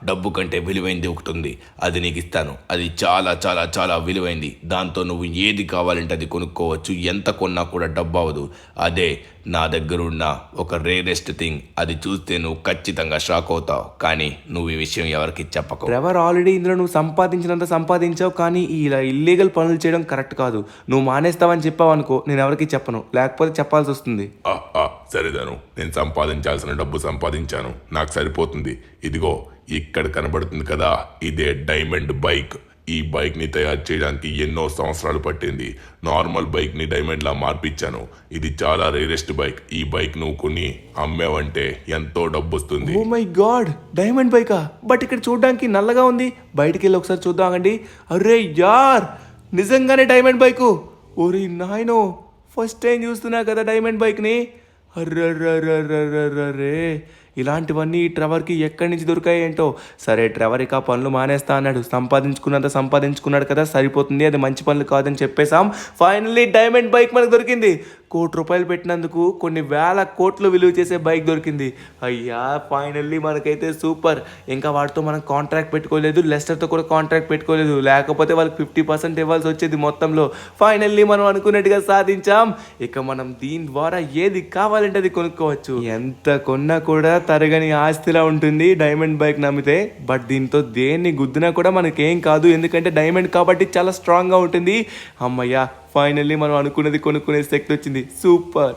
డబ్బు కంటే విలువైంది ఒకటి ఉంది, అది నీకు ఇస్తాను. అది చాలా చాలా చాలా విలువైంది. దాంతో నువ్వు ఏది కావాలంటే అది కొనుక్కోవచ్చు. ఎంత కొన్నా కూడా డబ్బు అవ్వదు. అదే నా దగ్గర ఉన్న ఒక రేరెస్ట్ థింగ్. అది చూస్తే నువ్వు ఖచ్చితంగా షాక్ అవుతావు. కానీ నువ్వు ఈ విషయం ఎవరికి చెప్పకు. ట్రెవర్, ఆల్రెడీ ఇందులో నువ్వు సంపాదించినంత సంపాదించావు. కానీ ఇలా ఇల్లీగల్ పనులు చేయడం కరెక్ట్ కాదు. నువ్వు మానేస్తావని చెప్పావు అనుకో, నేను ఎవరికి చెప్పను. లేకపోతే చెప్పాల్సి వస్తుంది. సరేదాను, నేను సంపాదించాల్సిన డబ్బు సంపాదించాను. నాకు సరిపోతుంది. ఇదిగో ఇక్కడ కనబడుతుంది కదా, ఇదే డైమండ్ బైక్. ఈ బైక్ని తయారు చేయడానికి ఎన్నో సంవత్సరాలు పట్టింది. నార్మల్ బైక్ని డైమండ్లా మార్పించాను. ఇది చాలా రేరెస్ట్ బైక్. ఈ బైక్ నువ్వు కొని అమ్మావంటే ఎంతో డబ్బు వస్తుంది. ఓ మై గాడ్, డైమండ్ బైకా? బట్ ఇక్కడ చూడడానికి నల్లగా ఉంది. బయటికి వెళ్ళి ఒకసారి చూద్దామండి. అరే యార్, నిజంగానే డైమండ్ బైకు. ఓరి నాయనో, ఫస్ట్ టైం చూస్తున్నా కదా డైమండ్ బైక్ని. అర్రర్రర్రర్రర్రే, ఇలాంటివన్నీ ఈ ట్రెవర్కి ఎక్కడి నుంచి దొరికాయి ఏంటో. సరే, ట్రెవర్ ఇక పనులు మానేస్తా అన్నాడు. సంపాదించుకున్నాడు కదా, సరిపోతుంది. అది మంచి పనులు కాదని చెప్పేశాం. ఫైనల్లీ డైమండ్ బైక్ మనకు దొరికింది. ₹1,00,00,000 పెట్టినందుకు కొన్ని వేల కోట్లు విలువ చేసే బైక్ దొరికింది. అయ్యా ఫైనల్లీ మనకైతే సూపర్. ఇంకా వాటితో మనం కాంట్రాక్ట్ పెట్టుకోలేదు, లెస్టర్తో కూడా కాంట్రాక్ట్ పెట్టుకోలేదు, లేకపోతే వాళ్ళకి 50% ఇవ్వాల్సి వచ్చేది మొత్తంలో. ఫైనల్లీ మనం అనుకున్నట్టుగా సాధించాం. ఇక మనం దీని ద్వారా ఏది కావాలంటే అది కొనుక్కోవచ్చు. ఎంత కొన్నా కూడా తరగని ఆస్తిలా ఉంటుంది డైమండ్ బైక్ నమ్మితే. బట్ దీంతో దేన్ని గుద్దినా కూడా మనకేం కాదు, ఎందుకంటే డైమండ్ కాబట్టి చాలా స్ట్రాంగ్గా ఉంటుంది. అమ్మయ్యా ఫైనల్లీ మనం అనుకున్నది కొనుక్కునే శక్తి వచ్చింది. సూపర్.